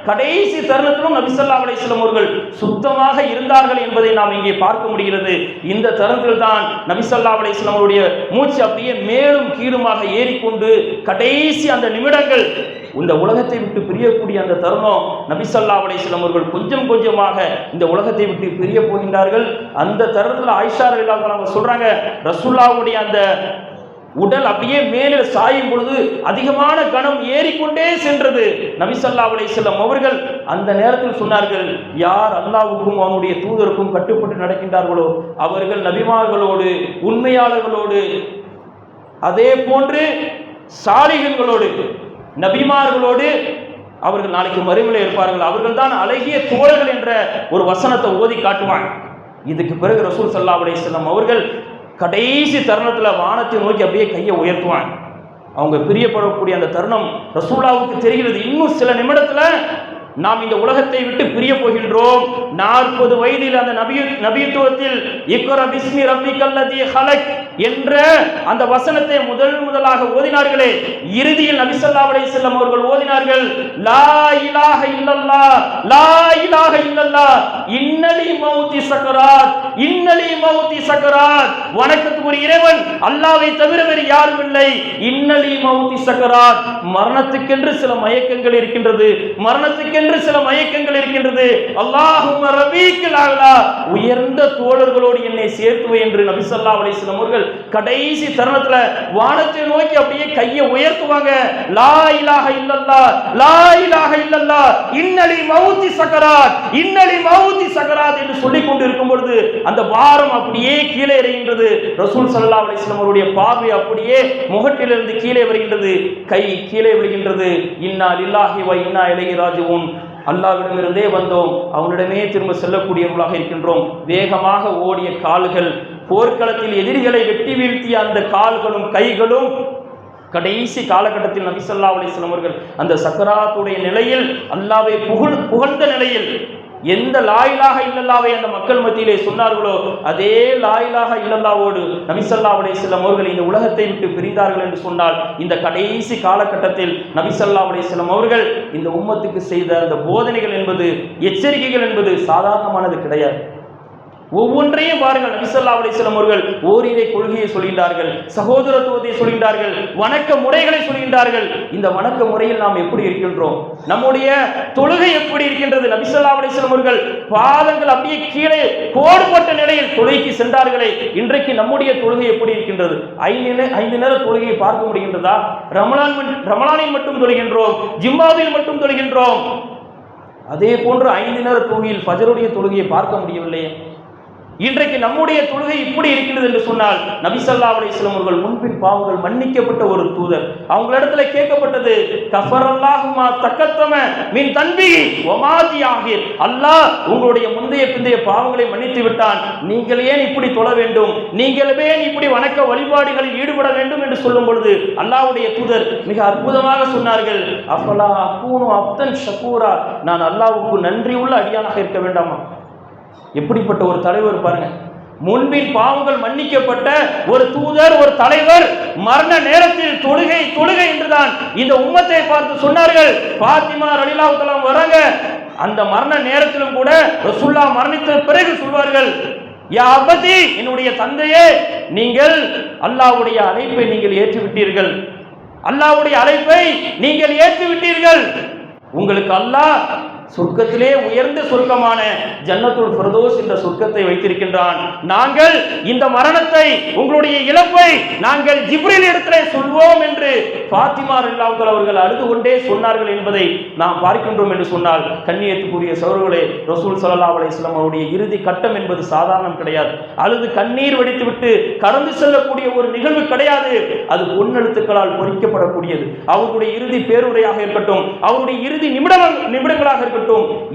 [SPEAKER 1] கடைசி தருணத்திலும் நபி ஸல்லல்லாஹு அலைஹி வஸல்லம் அவர்கள் சுத்தமாக இருந்தார்கள் என்பதை நாம் இங்கே பார்க்க முடிகிறது. இந்த தருணத்தில் தான் நபி ஸல்லல்லாஹு அலைஹி வஸல்லம் அவருடைய மூச்சு அப்படியே மேலும் கீழுமாக ஏறிக்கொண்டு கடைசி அந்த நிமிடங்கள், இந்த உலகத்தை விட்டு பிரியக்கூடிய அந்த தருணம், நபி ஸல்லல்லாஹு அலைஹி வஸல்லம் அவர்கள் கொஞ்சம் கொஞ்சமாக இந்த உலகத்தை விட்டு பிரிய போகின்றார்கள். அந்த தருணத்தில் ஆயிஷா ரலியல்லாஹு அன்ஹா சொல்றாங்க, ரசூலுல்லாஹ்வுடைய அந்த உடல் அப்படியே மேலே சாயும் பொழுது அதிகமான கணம் ஏறிக்கொண்டே சென்றது. நபி ஸல்லல்லாஹு அலைஹி வஸல்லம் அவர்கள் அந்த நேரத்தில் சொன்னார்கள், யார் அல்லாஹ்வுக்கும் அவனுடைய தூதருக்கும் கட்டுப்பட்டு நடக்கின்றார்களோ அவர்கள் நபிமார்களோடு, உண்மையாளர்களோடு, அதே போன்று சாலிஹீன்களோடு, நபிமார்களோடு அவர்கள் நாளைக்கு மறுமையிலே இருப்பார்கள், அவர்கள் தான் அழகிய தோழர்கள் என்ற ஒரு வசனத்தை ஓதி காட்டுவாங்க. இதுக்கு பிறகு ரசூல் ஸல்லல்லாஹு அலைஹி வஸல்லம் அவர்கள் கடைசி தருணத்தில் வானத்தை நோக்கி அப்படியே கையை உயர்த்துவாங்க. அவங்க பிரியப்படக்கூடிய அந்த தருணம் ரசூலுல்லாஹ்வுக்கு தெரிகிறது. இன்னும் சில நிமிடத்தில் நாம் இந்த உலகத்தை விட்டு பிரிய போகின்றோம். 40 வயதில் அந்த நபித்துவத்தில் இக்ரா பிஸ்மி ரப்பிக்கல்லதி ஹலக் என்ற அந்த வசனத்தை முதலாக ஓதினார்களே, இறுதியில் நபி ஸல்லல்லாஹு அலைஹி வஸல்லம் அவர்கள் ஓதினார்கள், லா இலாஹ இல்லல்லாஹ், லா இலாஹ இல்லல்லாஹ், இன்னலி மௌதி சக்கராத், இன்னலி மௌதி சக்கராத், வணக்கத்துக்குரிய இறைவன் அல்லாஹ்வை தவிர வேறு யாரும் இல்லை, இன்னலி மௌதி சக்கராத், மரணத்துக்கென்று சில மயக்கங்கள் இருக்கின்றது, மரணத்துக்கென்று சில மயக்கங்கள் இருக்கின்றது, அல்லாஹும்ம ரபீக்கல் அலா, உயர்ந்த தோழர்களோடு என்னை சேர்த்துவை என்று நபி ஸல்லல்லாஹு அலைஹி வஸல்லம் அவர்கள் கடைசி தருணத்துல வானத்தை நோக்கி அப்படியே கையை உயர்த்துவாங்க. லா இலாஹ இல்லல்லாஹ், லா இலாஹ இல்லல்லாஹ், இன்னலி மௌதி சக்கராத், இன்னலி மௌதி சக்கராத் என்று சொல்லிக் கொண்டு இருக்கும் பொழுது அந்த பாரம் அப்படியே கீழே இறங்குகின்றது. ரசூல் ஸல்லல்லாஹு அலைஹி வஸல்லம் அவருடைய பார்வை அப்படியே முகட்டிலிருந்து கீழே வருகின்றது, கை கீழே விழுகின்றது. இன்னா லில்லாஹி வ இன்னா இலைஹி ராஜிஊன், அல்லாஹ்விடமிருந்தே வந்தோம், அவனிடமே திரும்ப செல்லக்கூடியவர்களாக இருக்கின்றோம். வேகமாக ஓடிய கால்கள், போர்க்களத்தில் எதிரிகளை வெட்டி வீழ்த்திய அந்த கால்களும் கைகளும் கடைசி காலகட்டத்தில் நபி ஸல்லல்லாஹு அலைஹி வஸல்லம் அவர்கள் அந்த சக்கராத்துடைய நிலையில், அல்லாஹ்வை புகழ்ந்த நிலையில், எந்த லா இலாஹ இல்லல்லாஹ்வை அந்த மக்கள் மத்தியிலே சொன்னார்களோ அதே லா இலாஹ இல்லல்லாஹ்வோடு நபி ஸல்லல்லாஹு அலைஹி வஸல்லம் அவர்கள் இந்த உலகத்தை விட்டு பிரிந்தார்கள் என்று சொன்னால், இந்த கடைசி காலகட்டத்தில் நபி ஸல்லல்லாஹு அலைஹி வஸல்லம் அவர்கள் இந்த உம்மத்துக்கு செய்த அந்த போதனைகள் என்பது, எச்சரிக்கைகள் என்பது சாதாரணமானது கிடையாது. ஒவ்வொன்றையும் பாருங்கள். நபி ஸல்லல்லாஹு அலைஹி வஸல்லம் அவர்கள் ஓரிரை கொள்கையை சொல்கின்றார்கள், சகோதரத்துவத்தை சொல்கின்றார்கள், வணக்க முறைகளை சொல்கின்றார்கள். இந்த வணக்க முறையில் நாம் எப்படி இருக்கின்றோம்? நம்முடைய தொழுகை எப்படி இருக்கின்றது? நபி ஸல்லல்லாஹு அலைஹி வஸல்லம் அவர்கள் பாதங்கள் அப்படியே கீழே கோடுபட்ட நிலையில் தொழுகைக்கு சென்றார்களே, இன்றைக்கு நம்முடைய தொழுகை எப்படி இருக்கின்றது? 5 நேர தொழுகையை பார்க்க முடிகின்றதா? ரமலானில் மட்டும் தொழுகின்றோம், ஜும்மாவில் மட்டும் தொழுகின்றோம். அதே போன்று 5 நேர தொழுகையில் ஃபஜருடைய தொழுகையை பார்க்க முடியவில்லையே. இன்றைக்கு நம்முடைய தொழுகை இப்படி இருக்கிறது என்று சொன்னால், நபி ஸல்லல்லாஹு அலைஹி வஸல்லம் அவர்கள் முன்பின் பாவங்கள் மன்னிக்கப்பட்ட ஒரு தூதர். அவங்களிடத்துல கேட்கப்பட்டது, கஃபரல்லாஹு மா தக்கத்தம மின் தன்பிஹி வ மா தியாஹிர், அல்லாஹ் உங்களுடைய முந்தைய பிந்தைய பாவங்களை மன்னித்து விட்டான், நீங்கள் ஏன் இப்படி தொழ வேண்டும், நீங்கள் ஏன் இப்படி வணக்க வழிபாடுகளில் ஈடுபட வேண்டும் என்று சொல்லும் பொழுது அல்லாஹ்வுடைய தூதர் மிக அற்புதமாக சொன்னார்கள், அஃபலா அகூனு அப்தன் ஷகூரா, நான் அல்லாஹ்வுக்கு நன்றி உள்ள அடியானாக இருக்க வேண்டாமா? எப்படிப்பட்ட ஒரு தலைவர் பாருங்க. முன்பின் பாவங்கள் மன்னிக்கப்பட்ட ஒரு தூதர், ஒரு தலைவர் மரண நேரத்தில் தொழுகை தொழுகை என்றுதான் இந்த உம்மத்தை பார்த்து சொன்னார்கள். பாத்திமா ரலியல்லாஹு தஆலா வராங்க, அந்த மரண நேரத்திலும் கூட ரசூலுல்லாஹ் மரணித்த பிறகு சொல்வார்கள், யா அபதி, என்னுடைய தந்தையே, நீங்கள் அல்லாஹ்வுடைய அழைப்பை நீங்கள் ஏற்றுவிட்டீர்கள், அல்லாஹ்வுடைய அழைப்பை நீங்கள் ஏற்றுவிட்டீர்கள், உங்களுக்கு அல்லாஹ் சொர்க்கத்திலே உயர்ந்த சொர்க்கமான ஜன்னத்துல் ஃபிர்தௌஸ் என்ற சொர்க்கத்தை வைத்திருக்கின்றான். நாங்கள் இந்த மரணத்தை, உங்களுடைய இழப்பை நாங்கள் ஜிப்ரீல் இடத்திலே சொல்வோம் என்று பாத்திமா ரலியல்லாஹு தஆலா அவர்கள் அழுது கொண்டே சொன்னார்கள் என்பதை நாம் பார்க்கின்றோம் என்று சொன்னால், கண்ணியத்துக்குரிய சகோதரர்களே, ரசூல் ஸல்லல்லாஹு அலைஹி வஸல்லம் அவருடைய இறுதி கட்டம் என்பது சாதாரணம் கிடையாது. அழுது கண்ணீர் வடித்துவிட்டு கடந்து செல்லக்கூடிய ஒரு நிகழ்வு கிடையாது. அது பொன்னெழுத்துக்களால் பொறிக்கப்படக்கூடியது. அவருடைய இறுதி பேருரையாக இருக்கட்டும், அவருடைய இறுதி நிமிடங்களாக இருக்கட்டும்,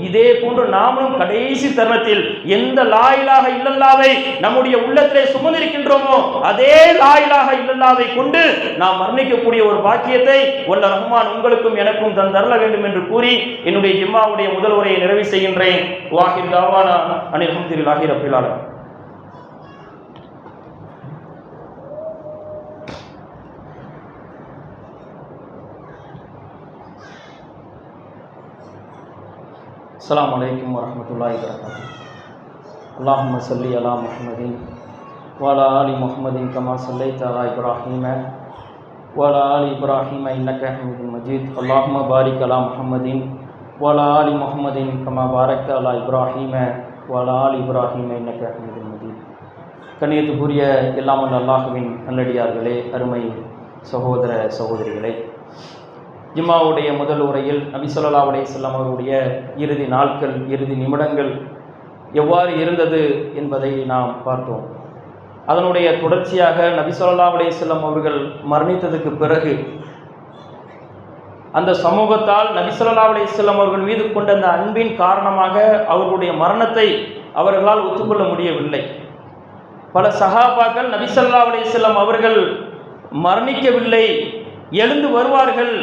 [SPEAKER 1] இதே போன்று நாமும் கடைசி தருணத்தில் எந்த லா இலாஹ இல்லல்லாஹ்வை நம்முடைய உள்ளத்திலே சுமந்திருக்கின்றோமோ அதே லா இலாஹ இல்லல்லாஹ்வை கொண்டு நாம் மரணிக்கக்கூடிய ஒரு பாக்கியத்தை வல்ல ரஹ்மான் உங்களுக்கும் எனக்கும் தந்தரல வேண்டும் என்று கூறி என்னுடைய ஜும்மாவுடைய முதல் உரையை நிறைவு செய்கின்றேன். வாஹிர் தாவானா அனில் ஹம்துலில்லாஹி ரப்பில் ஆலமீன். அஸ்ஸலாமு அலைக்கும் வரஹ்மத்துல்லாஹி வபரகாத்துஹு. அல்லாஹும்ம ஸல்லி அலா முஹம்மதின் வ அலா ஆலி முஹம்மதின் கமா ஸல்லைத அலா இப்ராஹீம வ அலா ஆலி இப்ராஹீம இன்னக ஹமீதும் மஜீத். அல்லாஹும்ம பாரிக் அலா முஹம்மதின் வ அலா ஆலி முஹம்மதின் கமா பாரக்த அலா இப்ராஹீம வ அலா ஆலி இப்ராஹீம இன்னக ஹமீதும் மஜீத். கண்ணியத்துக்குரிய எல்லாம் வல்ல அல்லாஹ்வின் நல்லடியார்களே, அருமை சகோதர சகோதரிகளே, ஜும்மாவுடைய முதல் உரையில் நபி ஸல்லல்லாஹு அலைஹி வஸல்லம் அவருடைய இறுதி நாட்கள், இறுதி நிமிடங்கள் எவ்வாறு இருந்தது என்பதை நாம் பார்த்தோம். அதனுடைய தொடர்ச்சியாக நபி ஸல்லல்லாஹு அலைஹி வஸல்லம் அவர்கள் மரணித்ததுக்கு பிறகு அந்த சமூகத்தால் நபி ஸல்லல்லாஹு அலைஹி வஸல்லம் அவர்கள் மீது கொண்ட அந்த அன்பின் காரணமாக அவர்களுடைய மரணத்தை அவர்களால் ஒத்துக்கொள்ள முடியவில்லை. பல சஹாபாக்கள் நபி ஸல்லல்லாஹு அலைஹி வஸல்லம் அவர்கள் மரணிக்கவில்லை, எழுந்து வருவார்கள்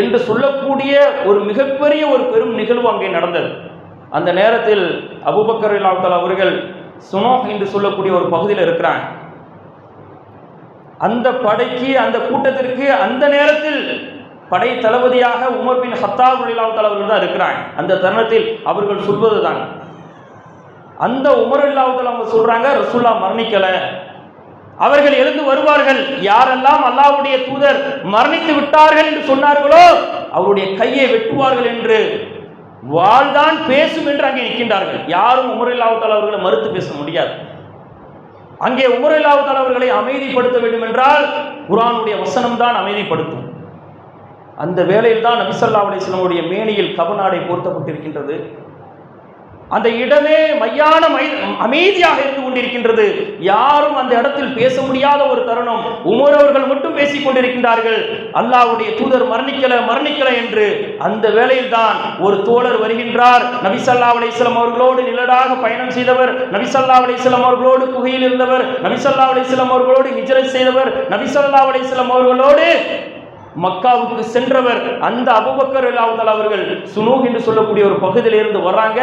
[SPEAKER 1] என்று சொல்லக்கூடிய ஒரு மிகப்பெரிய ஒரு பெரும் நிகழ்வு அங்கே நடந்தது. அந்த நேரத்தில் அபூபக்கர் ரலியல்லாஹு தஆலா அவர்கள் சுனோஹ் என்று சொல்லக்கூடிய ஒரு பகுதியில் இருக்கிறாங்க. அந்த படைக்கு, அந்த கூட்டத்திற்கு அந்த நேரத்தில் படை தளபதியாக உமர் பின் ஹத்தாப் ரலியல்லாஹு தஆலா அவர்கள் தான் இருக்கிறாங்க. அந்த தருணத்தில் அவர்கள் சொல்வதுதான், அந்த உமர் ரலியல்லாஹு தஆலா அவங்க சொல்றாங்க, ரசூலுல்லாஹ் மரணிக்கல, அவர்கள் எழுந்து வருவார்கள், யாரெல்லாம் அல்லாஹ்வுடைய தூதர் மரணித்து விட்டார்கள் என்று சொன்னார்களோ அவருடைய கையை வெட்டுவார்கள் என்று வாழ்தான் பேசும் என்று அங்கே நிற்கின்றார்கள். யாரும் உமர் ரலியல்லாஹு தஆலா அவர்களை மறுத்து பேச முடியாது. அங்கே உமர் ரலியல்லாஹு தஆலா அவர்களை அமைதிப்படுத்த வேண்டும் என்றால் குர்ஆனுடைய வசனம் தான் அமைதிப்படுத்தும். அந்த வேளையில் தான் நபி ஸல்லல்லாஹு அலைஹி வஸல்லம் உடைய மேனியில் கபநாடை போர்த்தப்பட்டிருக்கின்றது. அந்த இடமே மையான அமைதியாக இருந்து கொண்டிருக்கின்றது. யாரும் அந்த இடத்தில் பேச முடியாத ஒரு தருணம். உமர் அவர்கள் மட்டும் பேசிக் கொண்டிருக்கின்றார்கள், அல்லாஹ்வுடைய தூதர் மரணிக்கல என்று. அந்த வேளையில் தான் ஒரு தோழர் வருகின்றார். நபி ஸல்லல்லாஹு அலைஹி வஸல்லம் அவர்களோடு நிழலாக பயணம் செய்தவர், நபி ஸல்லல்லாஹு அலைஹி வஸல்லம் அவர்களோடு குகையில் இருந்தவர், நபி ஸல்லல்லாஹு அலைஹி வஸல்லம் அவர்களோடு ஹிஜ்ரத் செய்தவர், நபி ஸல்லல்லாஹு அலைஹி வஸல்லம் அவர்களோடு மக்காவுக்கு சென்றவர். அந்த அபூபக்கர் ரலியல்லாஹு தஆலா அவர்கள் சுனூஹ் என்று சொல்லக்கூடிய ஒரு பகுதியில் இருந்து வர்றாங்க.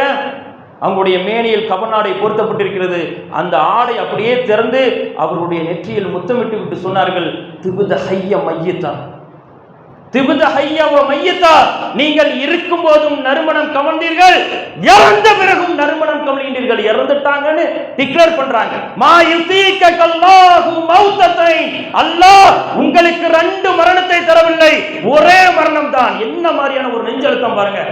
[SPEAKER 1] அவங்களுடைய மேனியில் கபநாடை பொருத்தப்பட்டிருக்கிறது. அந்த ஆடை அப்படியே திறந்து அவருடைய நெற்றியில் முத்தமிட்டு விட்டு சொன்னார்கள், திபுத ஹய்ய மையத்தா, திபுத ஹய்ய வ மையத்தா, நீங்கள் இருக்கும் போதும் நறுமணம் கமழ்ந்தீர்கள், இறந்த பிறகும் நறுமணம் கமழ்கின்றீர்கள். இறந்துட்டாங்கன்னு டிக்ளேர் பண்றாங்க. மா யுஸீகல்லாஹு மௌத்தத்தைன், அல்லாஹ் உங்களுக்கு 2 மரணத்தை தரவில்லை, ஒரே மரணம் தான். என்ன மாதிரியான ஒரு நெஞ்சழுத்தம் பாருங்க.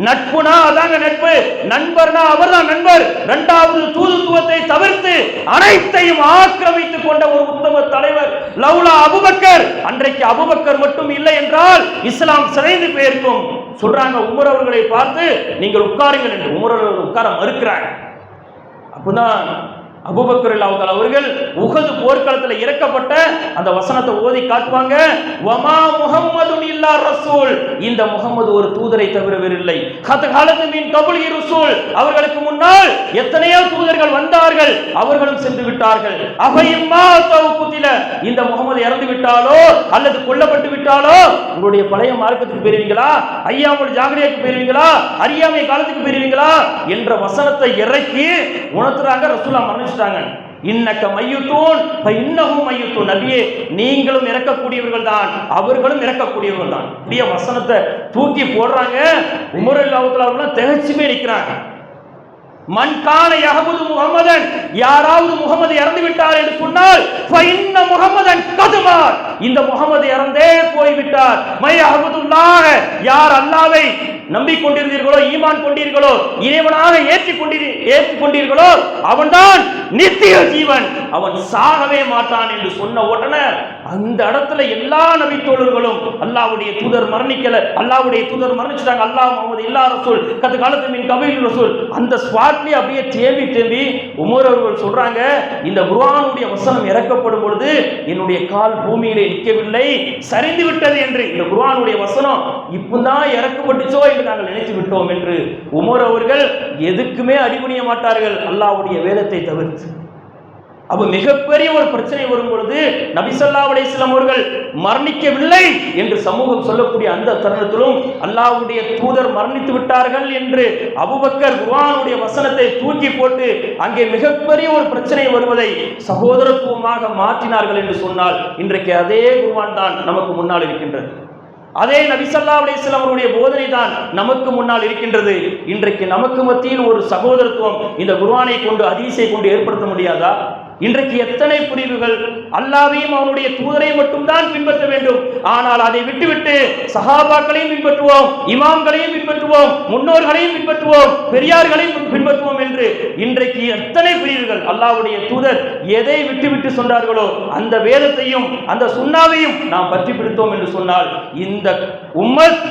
[SPEAKER 1] நட்புனா அதாங்க நட்பு, நண்பர்னா அவர்தான் நண்பர். 2வது தூதுத்துவத்தை தவிர்த்து அனைத்தையும் ஆக்கிரமித்துக் கொண்ட ஒரு உத்தம தலைவர் லவ்லா அபூபக்கர். அன்றைக்கு அபூபக்கர் மட்டும் இல்லை என்றால் இஸ்லாம் சிதைந்து போயிருக்கும். சொல்றாங்க உமர் அவர்களை பார்த்து, நீங்கள் உட்காருங்கள் என்று. உமர் அவர்கள் உட்கார மறுக்கிறாங்க. அப்பதான் அபூபக்கர் ரலியல்லாஹு தஆலா அவர்கள் உஹது போர்க்களத்தில் இறக்கப்பட்ட அந்த வசனத்தை ஓதி காட்டுவாங்க. வமா முஹம்மதுன் இல்லா ரசூல், இந்த முகமது ஒரு தூதரை தவிர வேறில்லை. கத்ஹலது மின் கபுலி ரசூல், அவர்களுக்கு முன்னால் எத்தனையோ தூதர்கள் வந்தார்கள், அவர்களும் சென்று விட்டார்கள். அஃபைம்மா தௌகுதில, இந்த முகமது இறந்து விட்டாலோ அல்லது கொல்லப்பட்டு விட்டாலோ உங்களுடைய பழைய மார்க்கத்துக்கு போயிருவீங்களா, ஐயாமுல் ஜாகிலியாக்கு போயிருவீங்களா, அறியாமை காலத்துக்கு போயிருவீங்களா என்ற வசனத்தை இறக்கி உணர்த்துறாங்க. ரசூலுல்லாஹ் மரணிச்சு ஆரம்பிச்சிட்டாங்க. இன்னக்க மையுத்தூன் இன்னகும் மையுத்தூன், நபியே நீங்களும் இறக்கக்கூடியவர்கள் தான், அவர்களும் இறக்கக்கூடியவர்கள் தான். இப்படியே வசனத்தை தூக்கி போடுறாங்க. உமர் ரலியல்லாஹு அன்ஹு திகைச்சுமே நிற்கிறாங்க. மன்கான யஹ்புது முஹம்மதன், யாராவது முகமது இறந்து விட்டார் என்று சொன்னால் ஃபஇன்ன முஹம்மதன் கதுமார், இந்த முகமது இறந்தே போய்விட்டார். மை யஹ்புதுல்லாஹ, யார் அல்லாஹ்வை நம்பிக்கொண்டிருந்தீர்களோ, ஈமான் கொண்டீர்களோ, இறைவனாக ஏற்றுக்கொண்டீர்களோ, அவன்தான் நித்திய ஜீவன், அவன் சாகவே மாட்டான் என்று சொன்ன உடனே அந்த இடத்துல எல்லா நபி தோழர்களும் அல்லாஹ்வுடைய தூதர் மரணிக்கல, அல்லாஹ்வுடைய தூதர் மரணிச்சிட்டாங்க, அல்லாஹ் முஹம்மது இல்லா ரசூல் கது காலத்து மின் கபீல் ரசூல், அந்த ஸ்பாட்லயே அப்படியே தேம்பி உமர் அவர்கள் சொல்றாங்க, இந்த குர்ஆனுடைய வசனம் இறக்கப்படும் பொழுது என்னுடைய கால் பூமியிலே நிற்கவில்லை, சரிந்து விட்டது என்று. இந்த குர்ஆனுடைய வசனம் இப்பதான் இறக்கப்பட்டுச்சோ என்று நாங்கள் நினைத்து விட்டோம் என்று உமர் அவர்கள் எதுக்குமே அடிபணிய மாட்டார்கள் அல்லாஹ்வுடைய வேதத்தை தவிர்த்து. அப்ப மிகப்பெரிய ஒரு பிரச்சனை வரும் பொழுது நபி ஸல்லல்லாஹு அலைஹி வஸல்லம் அவர்கள் மரணிக்கவில்லை என்று சமூகம் சொல்லக்கூடிய அந்த தருணத்திலும் அல்லாஹ்வுடைய தூதர் மரணித்து விட்டார்கள் என்று அபூபக்கர் குர்ஆனுடைய வசனத்தை தூக்கி போட்டு அங்கே மிகப்பெரிய ஒரு பிரச்சனை வருவதை சகோதரத்துவமாக மாற்றினார்கள் என்று சொன்னால் இன்றைக்கு அதே குர்ஆன் தான் நமக்கு முன்னால் இருக்கின்றது. அதே நபி ஸல்லல்லாஹு அலைஹி வஸல்லம் அவருடைய போதனை தான் நமக்கு முன்னால் இருக்கின்றது. இன்றைக்கு நமக்கு மத்தியில் ஒரு சகோதரத்துவம் இந்த குர்ஆனை கொண்டு, ஹதீஸை கொண்டு ஏற்படுத்த முடியாதா? இன்றைக்கு எத்தனை பிரிவுகள், அல்லாஹ்வையும் அவனுடைய தூதரையும் மட்டும்தான் பின்பற்ற வேண்டும், ஆனால் அதை விட்டுவிட்டு சஹாபாக்களையும் பின்பற்றுவோம், இமாம்களையும் பின்பற்றுவோம், முன்னோர்களையும் பின்பற்றுவோம், பெரியார்களையும் பின்பற்றுவோம் என்று இன்றைக்கு எத்தனை பிரிவுகள். அல்லாஹ்வுடைய தூதர் எதை விட்டுவிட்டு சொன்னார்களோ அந்த வேதத்தையும் அந்த சுன்னாவையும் நாம் பற்றி பிடித்தோம் என்று சொன்னால் இந்த உம்மத்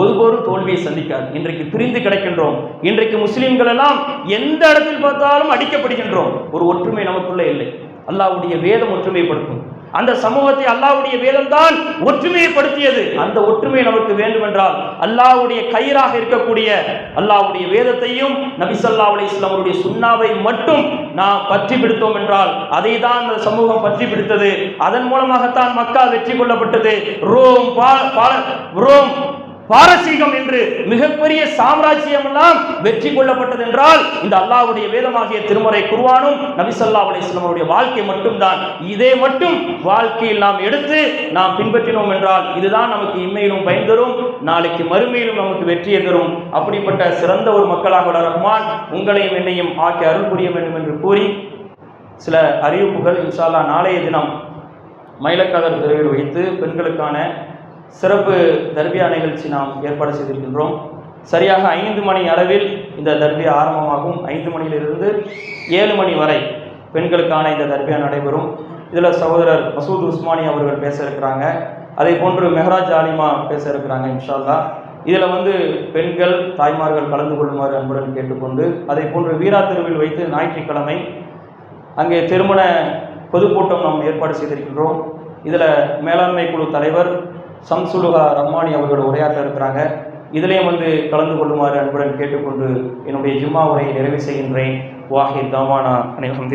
[SPEAKER 1] ஒவ்வொரு தோல்வியை சந்திக்காது. இன்றைக்கு பிரிந்து கிடக்கின்றோம். இன்றைக்கு முஸ்லிம்கள் எல்லாம் எந்த இடத்தில் பார்த்தாலும் அடிக்கப்படுகின்றோம். ஒரு ஒற்றுமை நமக்குள்ள இல்லை. அல்லாஹ்வுடைய வேதம் ஒற்றுமைப்படுத்தும். அந்த சமூகத்தை அல்லாஹ்வுடைய வேதம் தான் ஒற்றுமைப்படுத்தியது. அந்த ஒற்றுமை நமக்கு வேண்டும் என்றால் அல்லாஹ்வுடைய கயிறாக இருக்கக்கூடிய அல்லாஹ்வுடைய வேதத்தையும் நபி ஸல்லல்லாஹு அலைஹி வஸல்லம் அவருடைய சுன்னாவை மட்டும் நாம் பற்றி பிடித்தோம் என்றால் அதை தான் அந்த சமூகம் பற்றி பிடித்தது. அதன் மூலமாகத்தான் மக்கா வெற்றி கொள்ளப்பட்டது. ரோம் பாரசீகம் என்று மிகப்பெரிய சாம்ராஜ்யம் எல்லாம் வெற்றி கொள்ளப்பட்டது என்றால் இந்த அல்லாஹ்வுடைய வேதமாகிய திருமறை குர்ஆனும் நபி ஸல்லல்லாஹு அலைஹி வஸல்லம் அவருடைய வாழ்க்கை மட்டும்தான். இதை மட்டும் வாழ்க்கையில் நாம் எடுத்து நாம் பின்பற்றினோம் என்றால் இதுதான் நமக்கு இம்மையிலும் பயன் தரும், நாளைக்கு மறுமையிலும் நமக்கு வெற்றியை தரும். அப்படிப்பட்ட சிறந்த ஒரு மக்களாக வளர ரஹ்மான் உங்களையும் என்னையும் ஆக்கி அருள் புரிய வேண்டும் என்று கூறி சில அறிவிப்புகள் இன்ஷா அல்லாஹ் நாளைய தினம் மயிலக்காதர் தெருவில் வைத்து பெண்களுக்கான சிறப்பு தர்பியா நிகழ்ச்சி நாம் ஏற்பாடு செய்திருக்கின்றோம். சரியாக 5 மணி அளவில் இந்த தர்பியா ஆரம்பமாகும். 5 மணியிலிருந்து 7 மணி வரை பெண்களுக்கான இந்த தர்பியா நடைபெறும். இதில் சகோதரர் மசூத் உஸ்மானி அவர்கள் பேச இருக்கிறாங்க. அதே போன்று மெஹராஜ் ஆலிமா பேச இருக்கிறாங்க இன்ஷா அல்லாஹ். இதில் பெண்கள் தாய்மார்கள் கலந்து கொள்ளுமாறு அன்புடன் கேட்டுக்கொண்டு, அதே போன்று வீரா தெருவில் வைத்து ஞாயிற்றுக்கிழமை அங்கே திருமண பொதுக்கூட்டம் நாம் ஏற்பாடு செய்திருக்கின்றோம். இதில் மேலாண்மை குழு தலைவர் சம்சுலுஹா ரஹ்மானி அவர்கள் உரையாற்ற இருக்கிறாங்க. இதிலேயும் கலந்து கொள்ளுமாறு அன்புடன் கேட்டுக்கொண்டு என்னுடைய ஜும்மா உரையை நிறைவு செய்கின்றேன். வாஹிர் தாவானா அல்ஹம்துலில்லாஹ்.